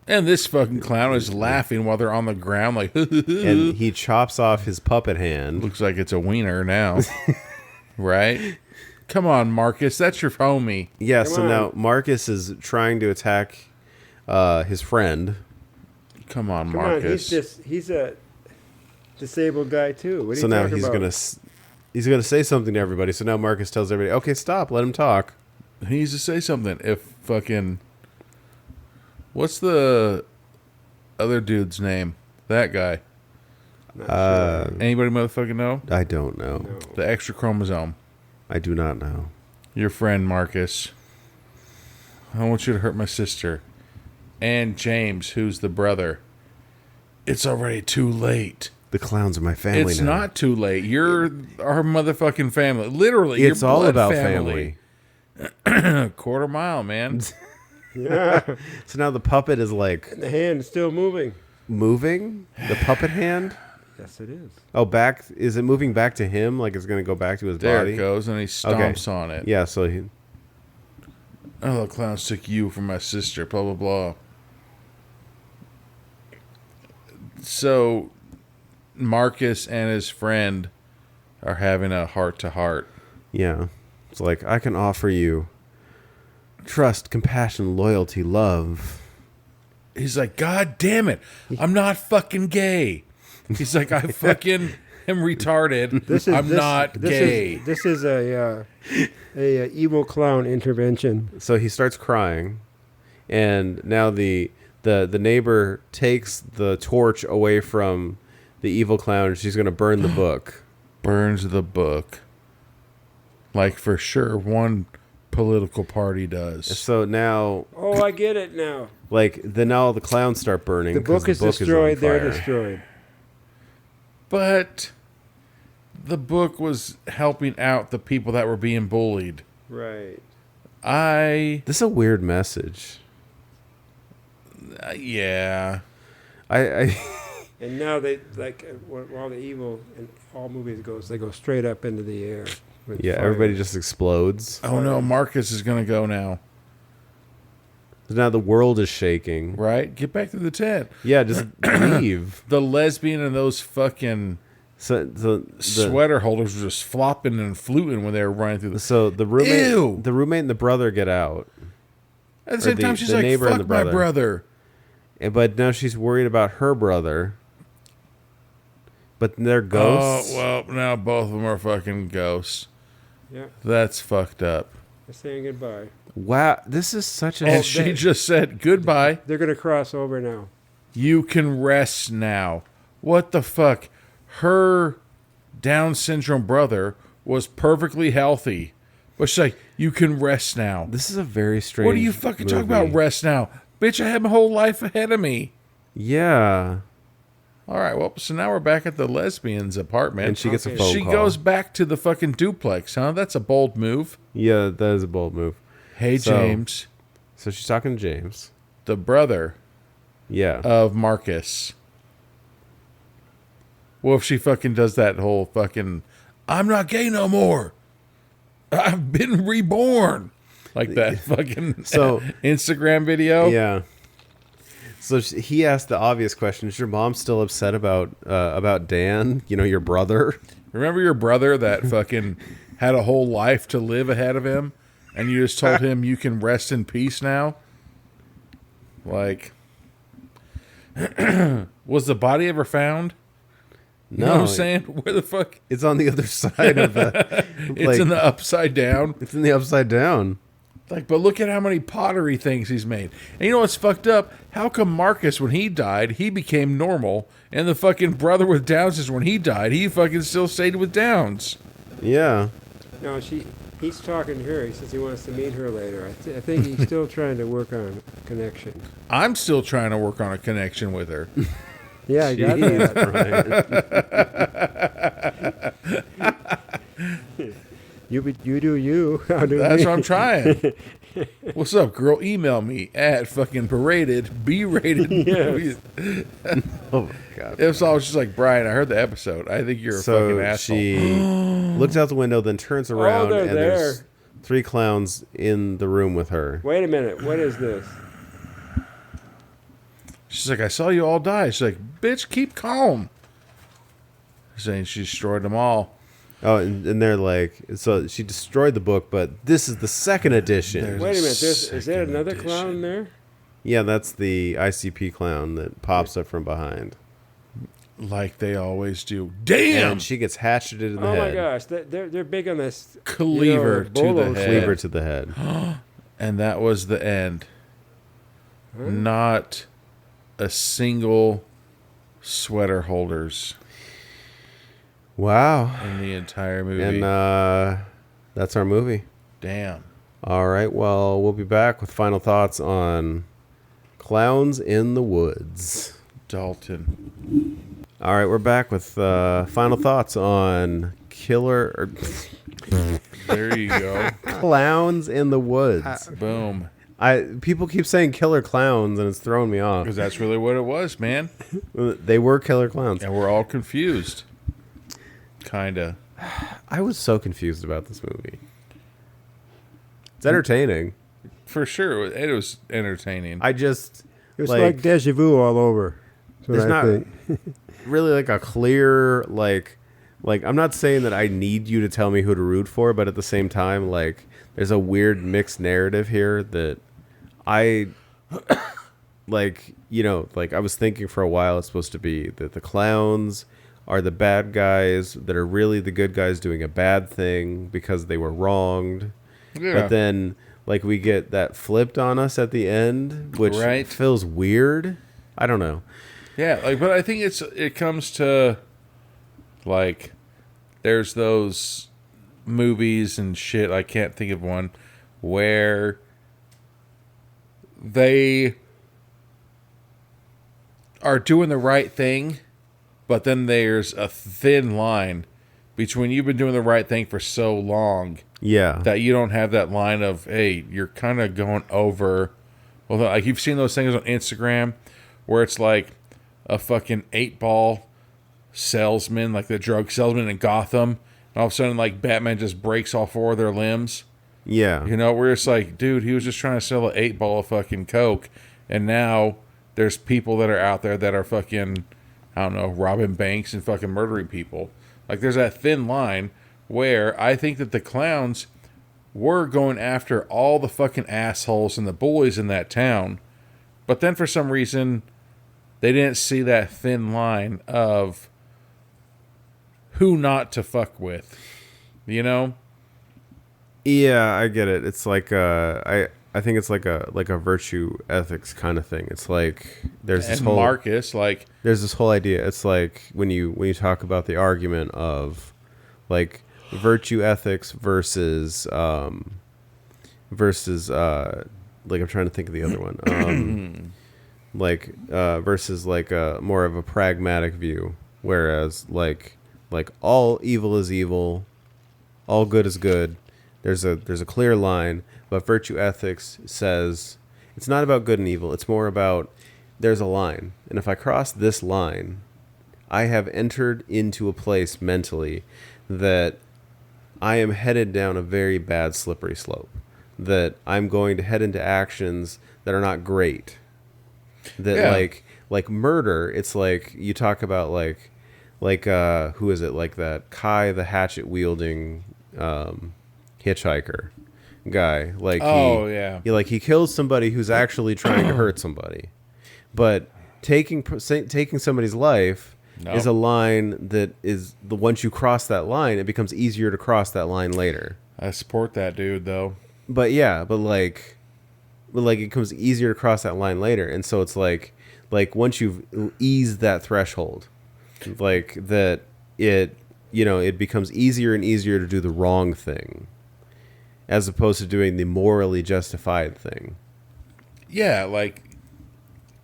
And this fucking clown is laughing while they're on the ground like, And he chops off his puppet hand. looks like it's a wiener now. Right? Come on, Marcus. That's your homie. Yeah, Come so on. now Marcus is trying to attack his friend. Come on, Come on, Marcus. he's a disabled guy too. What are So you now talking about? he's gonna say something to everybody. So now Marcus tells everybody, "Okay, stop. Let him talk." He needs to say something. If fucking... What's the other dude's name? That guy. Anybody motherfucking know? I don't know. The extra chromosome. I do not know. Your friend, Marcus. I don't want you to hurt my sister. And James, who's the brother. It's already too late. The clowns are my family It's now. not too late. You're our motherfucking family. Literally, It's your all blood about family. Quarter mile, man. Yeah, So now the puppet is like the hand is still moving. moving. The puppet hand. Yes, it is. Oh, back. Is it moving back to him? Like it's gonna go back to his There body? it goes, and he stomps on it. Yeah. So he. Oh, the clowns took you from my sister, blah, blah, blah. So, Marcus and his friend are having a heart-to-heart. Yeah. It's like, I can offer you trust, compassion, loyalty, love. He's like, God damn it, I'm not fucking gay. He's like, I fucking am retarded. I'm not gay. This is a evil clown intervention. So he starts crying, and now the neighbor takes the torch away from the evil clown, and she's going to burn the book. Burns the book. Like, for sure, one political party does. So now, Oh, I get it now. like, then all the clowns start burning. The 'cause book is on destroyed. They're fire. destroyed. But the book was helping out the people that were being bullied. Right. This is a weird message. Yeah. I And now they while the evil in all movies goes, they go straight up into the air. with yeah, fire. everybody just explodes. Oh no, Marcus is gonna go now. Now the world is shaking. Right? Get back to the tent. Yeah, just leave. The lesbian and those fucking So the sweater holders were just flopping and fluting when they were running through the. So the roommate, Ew! the roommate and the brother get out, At the same the- time, she's the like, neighbor and "Fuck the my brother. brother." but now she's worried about her brother. But they're ghosts. Oh well, now both of them are fucking ghosts. Yeah, That's fucked up. they're saying goodbye. Wow, this is such a. And she just said goodbye. They're gonna cross over now. You can rest now. What the fuck? Her Down syndrome brother was perfectly healthy. But she's like, you can rest now. This is a very strange. What are you fucking talking about, movie. rest now? Bitch, I had my whole life ahead of me. Yeah, All right, well, so now we're back at the lesbian's apartment. and she gets a Okay. phone She call. goes back to the fucking duplex, huh? That's a bold move. Yeah, that is a bold move. Hey, So- James, So she's talking to James. the brother Yeah. of Marcus. Well, if she fucking does that whole fucking, I'm not gay no more. I've been reborn. Like that fucking So- Instagram video. Yeah. So he asked the obvious question: is your mom still upset about Dan? You know, your brother. Remember your brother that fucking had a whole life to live ahead of him, and you just told him you can rest in peace now? Like, was the body ever found? You know what I'm saying? Where the fuck? It's on the other side of the. It's in the upside down. It's in the upside down. Like, but look at how many pottery things he's made. And you know what's fucked up? How come Marcus, when he died, he became normal, and the fucking brother with Downs is when he died, he fucking still stayed with Downs? Yeah. No, he's talking to her. He says he wants to meet her later. I think he's still trying to work on a connection. I'm still trying to work on a connection with her. Yeah, I got that. You do you. I'll do That's me. what I'm trying. What's up, girl? Email me at fucking berated, B-rated. Yes. Oh my god. If so, I was just like, Brian, I heard the episode. I think you're a fucking asshole. She looks out the window, then turns around, they're and there. there's 3 clowns in the room with her. Wait a minute. What is this? She's like, I saw you all die. She's like, bitch, keep calm. Saying she destroyed them all. Oh, and they're like, so she destroyed the book, but this is the second edition. Wait a minute. Is there another clown there? Yeah, that's the ICP clown that pops up from behind. Like they always do. Damn! And she gets hatcheted in the Oh head. my gosh, they're big on this Cleaver to the bolos. head. Cleaver to the head. And that was the end. Not a single sweater holders Wow. in the entire movie. And that's our movie. Damn. All right, well, we'll be back with final thoughts on Clowns in the Woods. Dalton. All right, we're back with final thoughts on There you go. Clowns in the Woods. Boom. People keep saying killer clowns, and it's throwing me off. Because that's really what it was, man. They were killer clowns. And we're all confused. Kinda. I was so confused about this movie. It's entertaining. For sure. It was entertaining. I just It was like deja vu all over. there's not really like a clear like I'm not saying that I need you to tell me who to root for, but at the same time, like, there's a weird mixed narrative here that I like, you know, like I was thinking for a while it's supposed to be that the clowns are the bad guys that are really the good guys doing a bad thing because they were wronged. Yeah. But then like we get that flipped on us at the end, which Right. feels weird. I don't know. Yeah, like, but I think it comes to, like, there's those movies and shit, I can't think of one, where they are doing the right thing, but then there's a thin line between you've been doing the right thing for so long Yeah. that you don't have that line of, hey, you're kind of going over. Well, like, you've seen those things on Instagram where it's like a fucking 8-ball salesman, like the drug salesman in Gotham, and all of a sudden, like, Batman just breaks all 4 of their limbs. Yeah. You know, where it's like, dude, he was just trying to sell an 8-ball of fucking coke, and now there's people that are out there that are fucking, I don't know, robbing banks and fucking murdering people. Like, there's that thin line where I think that the clowns were going after all the fucking assholes and the bullies in that town, but then for some reason they didn't see that thin line of who not to fuck with, you know? Yeah, I get it. It's like I think it's like a virtue ethics kind of thing. It's like there's this And whole Marcus, like, there's this whole idea. It's like when you talk about the argument of like virtue ethics versus like I'm trying to think of the other one. Versus like a more of a pragmatic view, whereas like all evil is evil, all good is good. There's a clear line, but virtue ethics says it's not about good and evil. It's more about there's a line, and if I cross this line, I have entered into a place mentally that I am headed down a very bad slippery slope, that I'm going to head into actions that are not great. That Yeah. like murder, it's like you talk about like who is it, like that Kai the hatchet wielding hitchhiker guy, like he kills somebody who's actually trying to hurt somebody, but taking somebody's life No. is a line that is the once you cross that line, it becomes easier to cross that line later. I support that dude though. But yeah, but like it becomes easier to cross that line later, and so it's like once you've eased that threshold, like that it it becomes easier and easier to do the wrong thing, as opposed to doing the morally justified thing. Yeah, like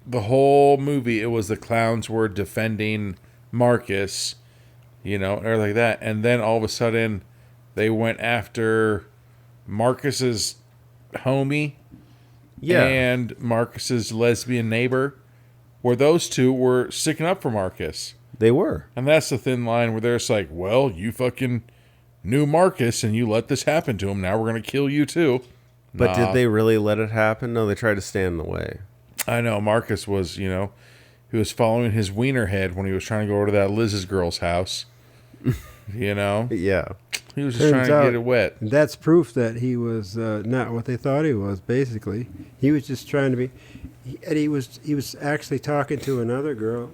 the whole movie, it was the clowns were defending Marcus, or like that, and then all of a sudden they went after Marcus's homie and Marcus's lesbian neighbor, where those two were sticking up for Marcus. They were. And that's the thin line where they're just like, well, you fucking knew Marcus and you let this happen to him. Now we're going to kill you too. But did they really let it happen? No, they tried to stand in the way. I know. Marcus was, he was following his wiener head when he was trying to go over to that Liz's girl's house. Yeah. He was just trying to get it wet. That's proof that he was not what they thought he was, basically. He was just trying to be... And he was actually talking to another girl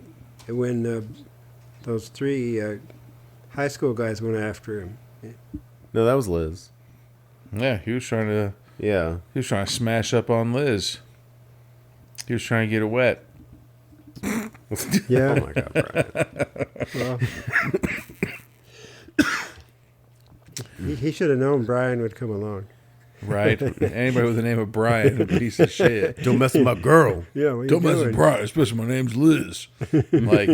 when those three high school guys went after him. No, that was Liz. Yeah, he was trying to... Yeah. He was trying to smash up on Liz. He was trying to get it wet. Yeah. Oh my God, Brian. Well, he should have known Brian would come along. Right? Anybody with the name of Brian, a piece of shit. Don't mess with my girl. Yeah, what Don't you mess with doing? Brian, especially my name's Liz. Like,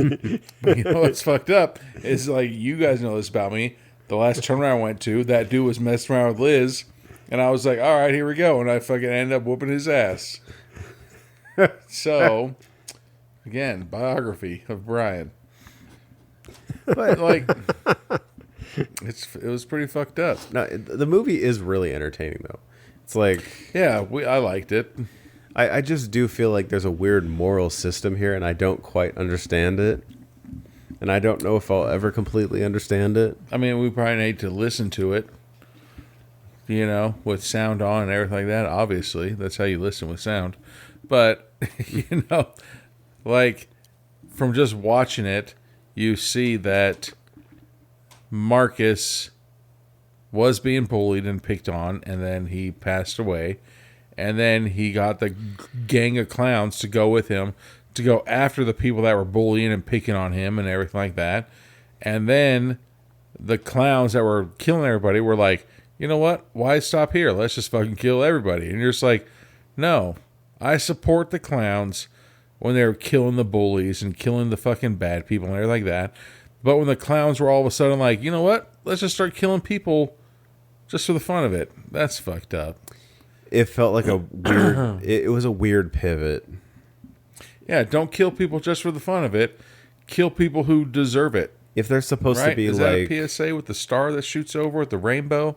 what's fucked up is, like, you guys know this about me. The last turnaround I went to, that dude was messing around with Liz, and I was like, all right, here we go. And I fucking ended up whooping his ass. So, again, biography of Brian. But, like, it was pretty fucked up. No, the movie is really entertaining, though. It's like... Yeah, I liked it. I just do feel like there's a weird moral system here, and I don't quite understand it. And I don't know if I'll ever completely understand it. I mean, we probably need to listen to it, with sound on and everything like that. Obviously, that's how you listen with sound. But, like, from just watching it, you see that Marcus was being bullied and picked on, and then he passed away. And then he got the gang of clowns to go with him to go after the people that were bullying and picking on him and everything like that. And then the clowns that were killing everybody were like, you know what? Why stop here? Let's just fucking kill everybody. And you're just like, no, I support the clowns when they were killing the bullies and killing the fucking bad people and everything like that. But when the clowns were all of a sudden like, you know what? Let's just start killing people just for the fun of it. That's fucked up. It felt like a weird... it was a weird pivot. Yeah, don't kill people just for the fun of it. Kill people who deserve it. If they're supposed to be Is like... that a PSA with the star that shoots over with the rainbow?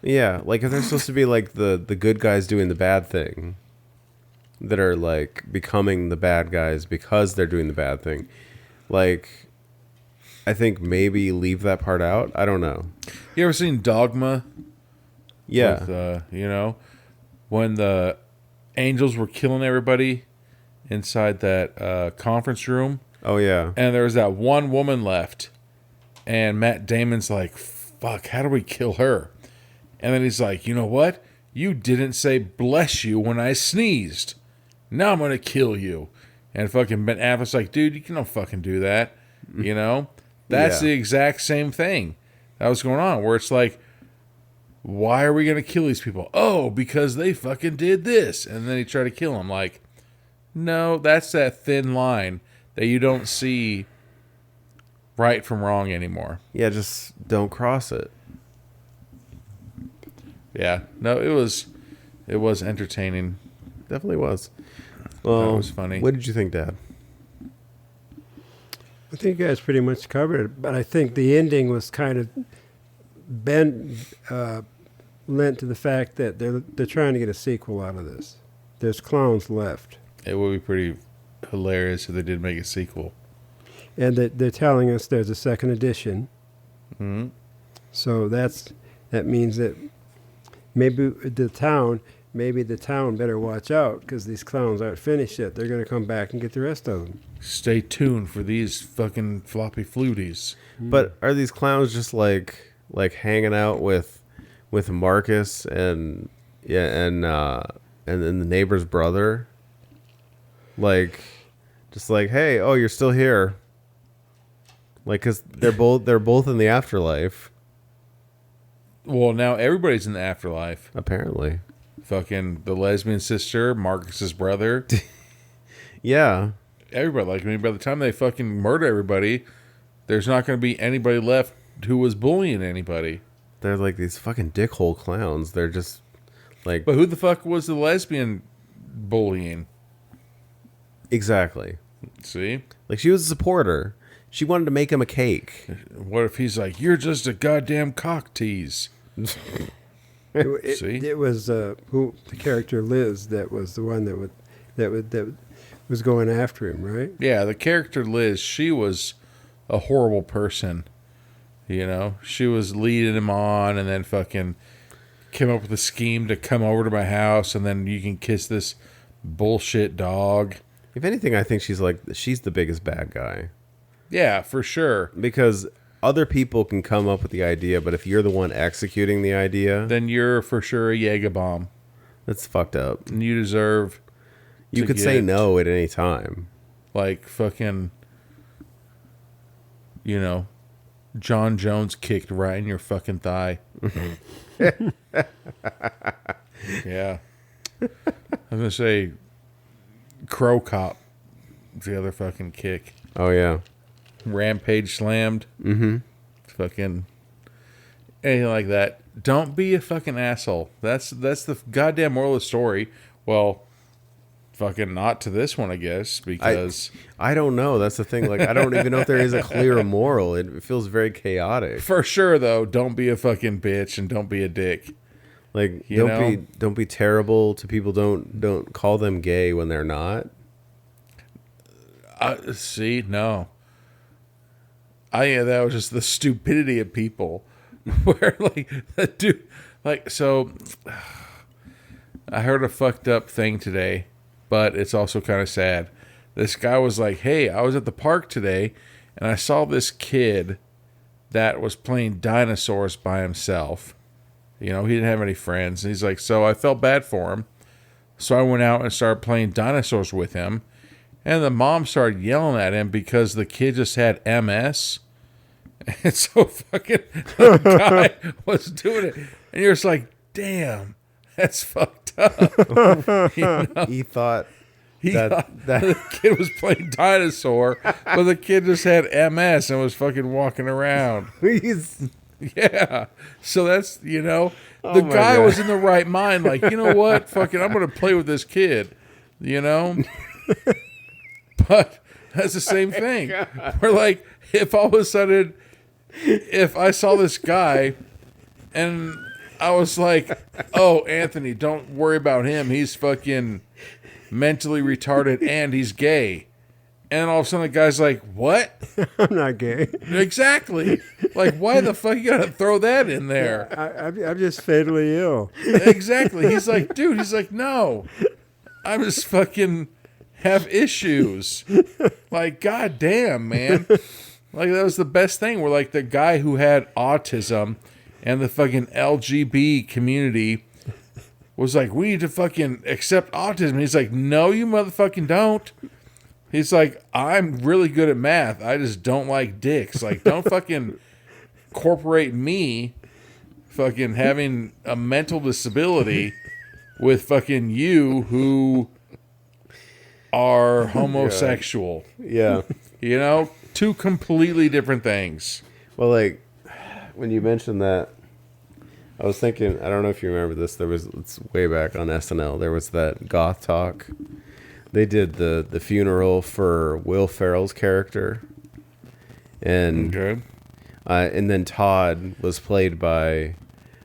Yeah, like if they're supposed to be like the good guys doing the bad thing, that are like becoming the bad guys because they're doing the bad thing, like I think maybe leave that part out. I don't know. You ever seen Dogma? Yeah. With, when the angels were killing everybody inside that conference room. Oh yeah. And there was that one woman left. And Matt Damon's like, fuck, how do we kill her? And then he's like, you know what? You didn't say bless you when I sneezed. Now I'm going to kill you. And fucking Ben Affleck's like, dude, you can't fucking do that. That's the exact same thing that was going on. Where it's like, why are we going to kill these people? Oh, because they fucking did this. And then he tried to kill him. Like, no, that's that thin line that you don't see right from wrong anymore. Yeah, just don't cross it. Yeah. No, it was entertaining. Definitely was. Well, That was funny. What did you think, Dad? I think you guys pretty much covered it, but I think the ending was kind of lent to the fact that they're trying to get a sequel out of this. There's clowns left. It would be pretty hilarious if they did make a sequel. And they're telling us there's a second edition. Mm-hmm. So that means that maybe the town maybe the town better watch out because these clowns aren't finished yet. They're going to come back and get the rest of them. Stay tuned for these fucking floppy fluties. But are these clowns just like hanging out with Marcus and then the neighbor's brother? Like, just like, hey, oh, you're still here. Like, cause they're both in the afterlife. Well, now everybody's in the afterlife. Apparently. Fucking the lesbian sister, Marcus's brother. Yeah. Everybody. Like, I mean, by the time they fucking murder everybody, there's not going to be anybody left who was bullying anybody. They're like these fucking dickhole clowns. They're just like... But who the fuck was the lesbian bullying? Exactly. See? Like, she was a supporter. She wanted to make him a cake. What if he's like, you're just a goddamn cock tease? See? It was who the character Liz that was the one that was going after him, right? Yeah, the character Liz, she was a horrible person. You know? She was leading him on and then fucking came up with a scheme to come over to my house and then you can kiss this bullshit dog. If anything, I think she's the biggest bad guy. Yeah, for sure. Because other people can come up with the idea, but if you're the one executing the idea... Then you're for sure a Jaeger bomb. That's fucked up. And you deserve... You could say no at any time. Like fucking... You know... John Jones kicked right in your fucking thigh. Yeah. I was going to say... Crow Cop. The other fucking kick. Oh, yeah. Rampage slammed. Mm-hmm. Fucking anything like that. Don't be a fucking asshole. That's the goddamn moral of the story. Well, fucking not to this one, I guess, because I don't know. That's the thing. Like, I don't even know if there is a clear moral. It feels very chaotic. for sure though, don't be a fucking bitch and don't be a dick. Like, You don't be terrible to people. Don't call them gay when they're not. See, no. That was just the stupidity of people. Where like that dude, like so. I heard a fucked up thing today, but it's also kind of sad. This guy was like, "Hey, I was at the park today, and I saw this kid that was playing dinosaurs by himself. You know, he didn't have any friends. And he's like, so I felt bad for him. So I went out and started playing dinosaurs with him. And the mom started yelling at him because the kid just had MS. And so fucking the guy was doing it. And you're just like, damn, that's fucked up. You know? He thought thought the kid was playing dinosaur, but the kid just had MS and was fucking walking around. Yeah. So that's, you know, the guy was in the right mind. Like, you know what? Fucking, I'm going to play with this kid, you know? But that's the same thing. Where, like, if all of a sudden, if I saw this guy and I was like, oh, Anthony, don't worry about him. He's fucking mentally retarded and he's gay. And all of a sudden the guy's like, what? I'm not gay. Exactly. Like, why the fuck you gotta throw that in there? I'm just fatally ill. Exactly. He's like, dude, he's like, no. I'm just fucking have issues. Like, goddamn, man. Like, that was the best thing. Where, like, the guy who had autism and the fucking LGB community was like, we need to fucking accept autism. He's like, no, you motherfucking don't. He's like, I'm really good at math. I just don't like dicks. Like, don't fucking incorporate me fucking having a mental disability with fucking you who are homosexual. Yeah. You know? Two completely different things. Well, like, when you mentioned that, I was thinking, I don't know if you remember this, it's way back on SNL, there was that Goth Talk. They did the funeral for Will Ferrell's character. And and then Todd was played by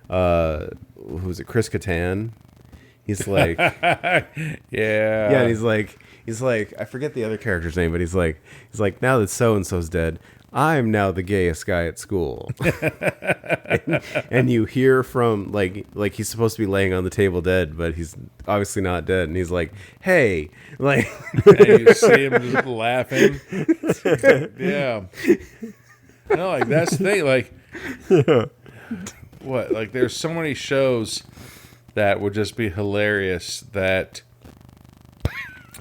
who was it, Chris Kattan. He's like yeah, and he's like I forget the other character's name, but he's like now that so and so's dead, I'm now the gayest guy at school. and you hear from like he's supposed to be laying on the table dead, but he's obviously not dead. And he's like, "Hey," like, and you see him just laughing. Yeah. No, like that's the thing. Like, what? Like, there's so many shows that would just be hilarious that,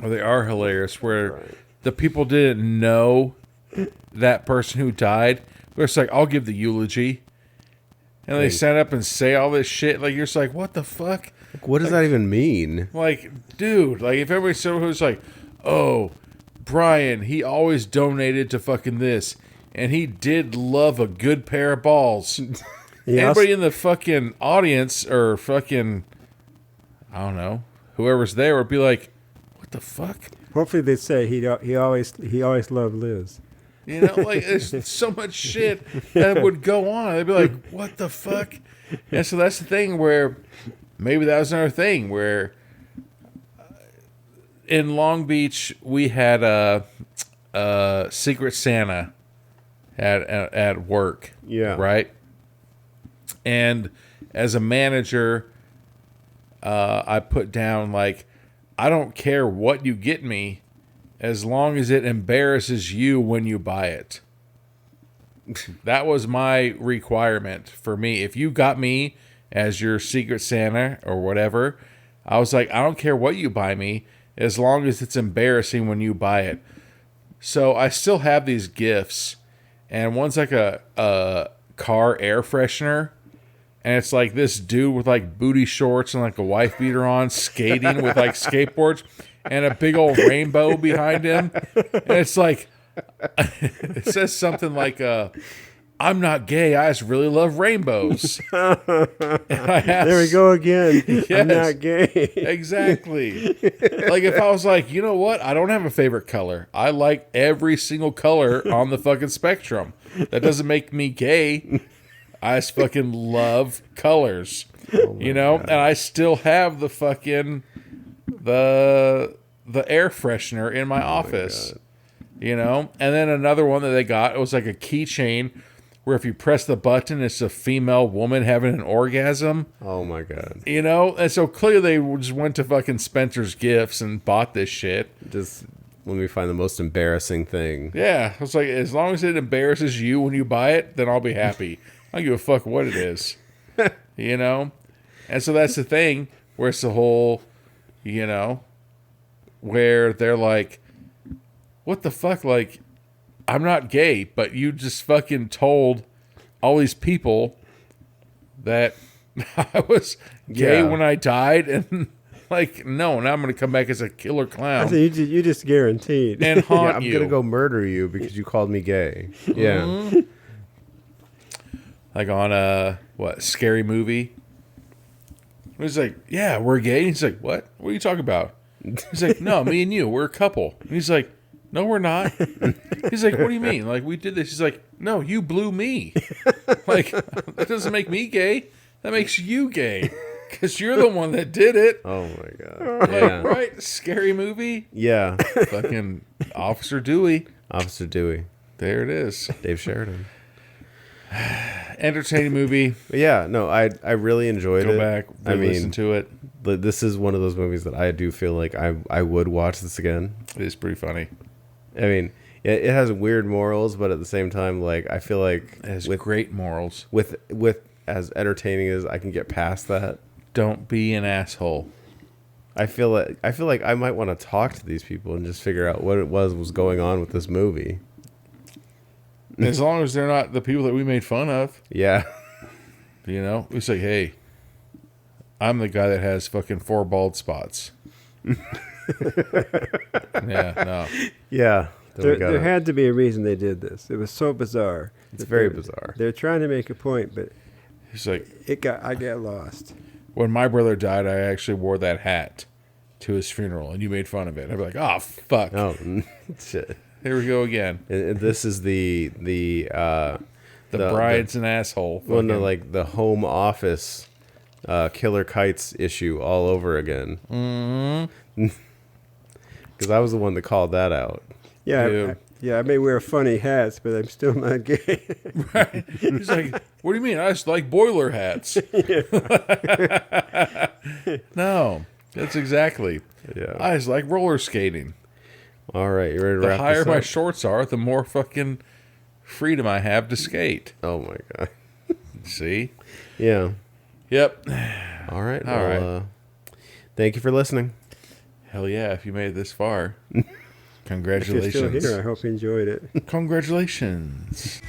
or they are hilarious, where the people didn't know that person who died. But it's like, I'll give the eulogy. And they stand up and say all this shit. Like, you're just like, what the fuck? what does that even mean? Like, dude, like, if everybody said who's like, oh, Brian, he always donated to fucking this. And he did love a good pair of balls. Anybody in the fucking audience or fucking, I don't know, whoever's there would be like, what the fuck? Hopefully they'd say he always loved Liz. You know, like, there's so much shit that would go on. They'd be like, what the fuck? And so that's the thing where maybe that was another thing where in Long Beach we had a Secret Santa at work. Yeah. Right? And as a manager, I put down, like, I don't care what you get me as long as it embarrasses you when you buy it. That was my requirement for me. If you got me as your Secret Santa or whatever, I was like, I don't care what you buy me as long as it's embarrassing when you buy it. So I still have these gifts, and one's like a car air freshener. And it's like this dude with like booty shorts and like a wife beater on, skating with like skateboards and a big old rainbow behind him. And it's like, it says something like, I'm not gay, I just really love rainbows. And I asked, There we go again. Yes, I'm not gay. exactly. Like, if I was like, you know what? I don't have a favorite color. I like every single color on the fucking spectrum. That doesn't make me gay. I just fucking love colors, you know, God. And I still have the fucking the air freshener in my office, you know. And then another one that they got, it was like a keychain where if you press the button, it's a female woman having an orgasm. Oh my God! You know, and so clearly they just went to fucking Spencer's Gifts and bought this shit. Just let me find the most embarrassing thing. Yeah, it's like, as long as it embarrasses you when you buy it, then I'll be happy. I don't give a fuck what it is, you know? And so that's the thing, where it's the whole, you know, where they're like, what the fuck? Like, I'm not gay, but you just fucking told all these people that I was gay when I died, and like, no, now I'm going to come back as a killer clown. So you just guaranteed. And haunt I'm you. going to go murder you because you called me gay. Yeah. Mm-hmm. Like on Scary Movie. He's like, yeah, we're gay. And he's like, what? What are you talking about? He's like, no, me and you, we're a couple. And he's like, no, we're not. He's like, what do you mean? Like, we did this. He's like, no, you blew me. Like, that doesn't make me gay. That makes you gay. Because you're the one that did it. Oh my God. Like, Yeah. right? Scary Movie. Yeah. Fucking Officer Dewey. Officer Dewey. There it is. Dave Sheridan. Entertaining movie. But yeah, no, I really enjoyed it. Go back, listen to it. This is one of those movies that I do feel like I would watch this again. It is pretty funny. I mean, it has weird morals, but at the same time, like, I feel like It has great morals. with as entertaining as I can get past that, Don't be an asshole. I feel like I might want to talk to these people and just figure out what it was going on with this movie. As long as they're not the people that we made fun of. Yeah. You know? We say, hey, I'm the guy that has fucking 4 bald spots. Yeah, no. Yeah. There had to be a reason they did this. It was so bizarre. It's very bizarre. They're trying to make a point, but He's like, I got lost. when my brother died, I actually wore that hat to his funeral, and you made fun of it. I'd be like, oh, fuck. Oh, shit. Here we go again. And this is the bride's an asshole. Well, no, like the Home Office Killer Kites issue all over again. Mm-hmm. Because I was the one that called that out. Yeah, Dude. Yeah, I may wear funny hats, but I'm still not gay. Right? He's like, what do you mean? I just like boiler hats. No, that's exactly. Yeah. I just like roller skating. All right, you ready to The wrap higher this my up? shorts are, the more fucking freedom I have to skate. Oh my god. See? Yeah. Yep. All right. All Well, thank you for listening. Hell yeah, if you made it this far. If you're Congratulations. still here, I hope you enjoyed it. Congratulations.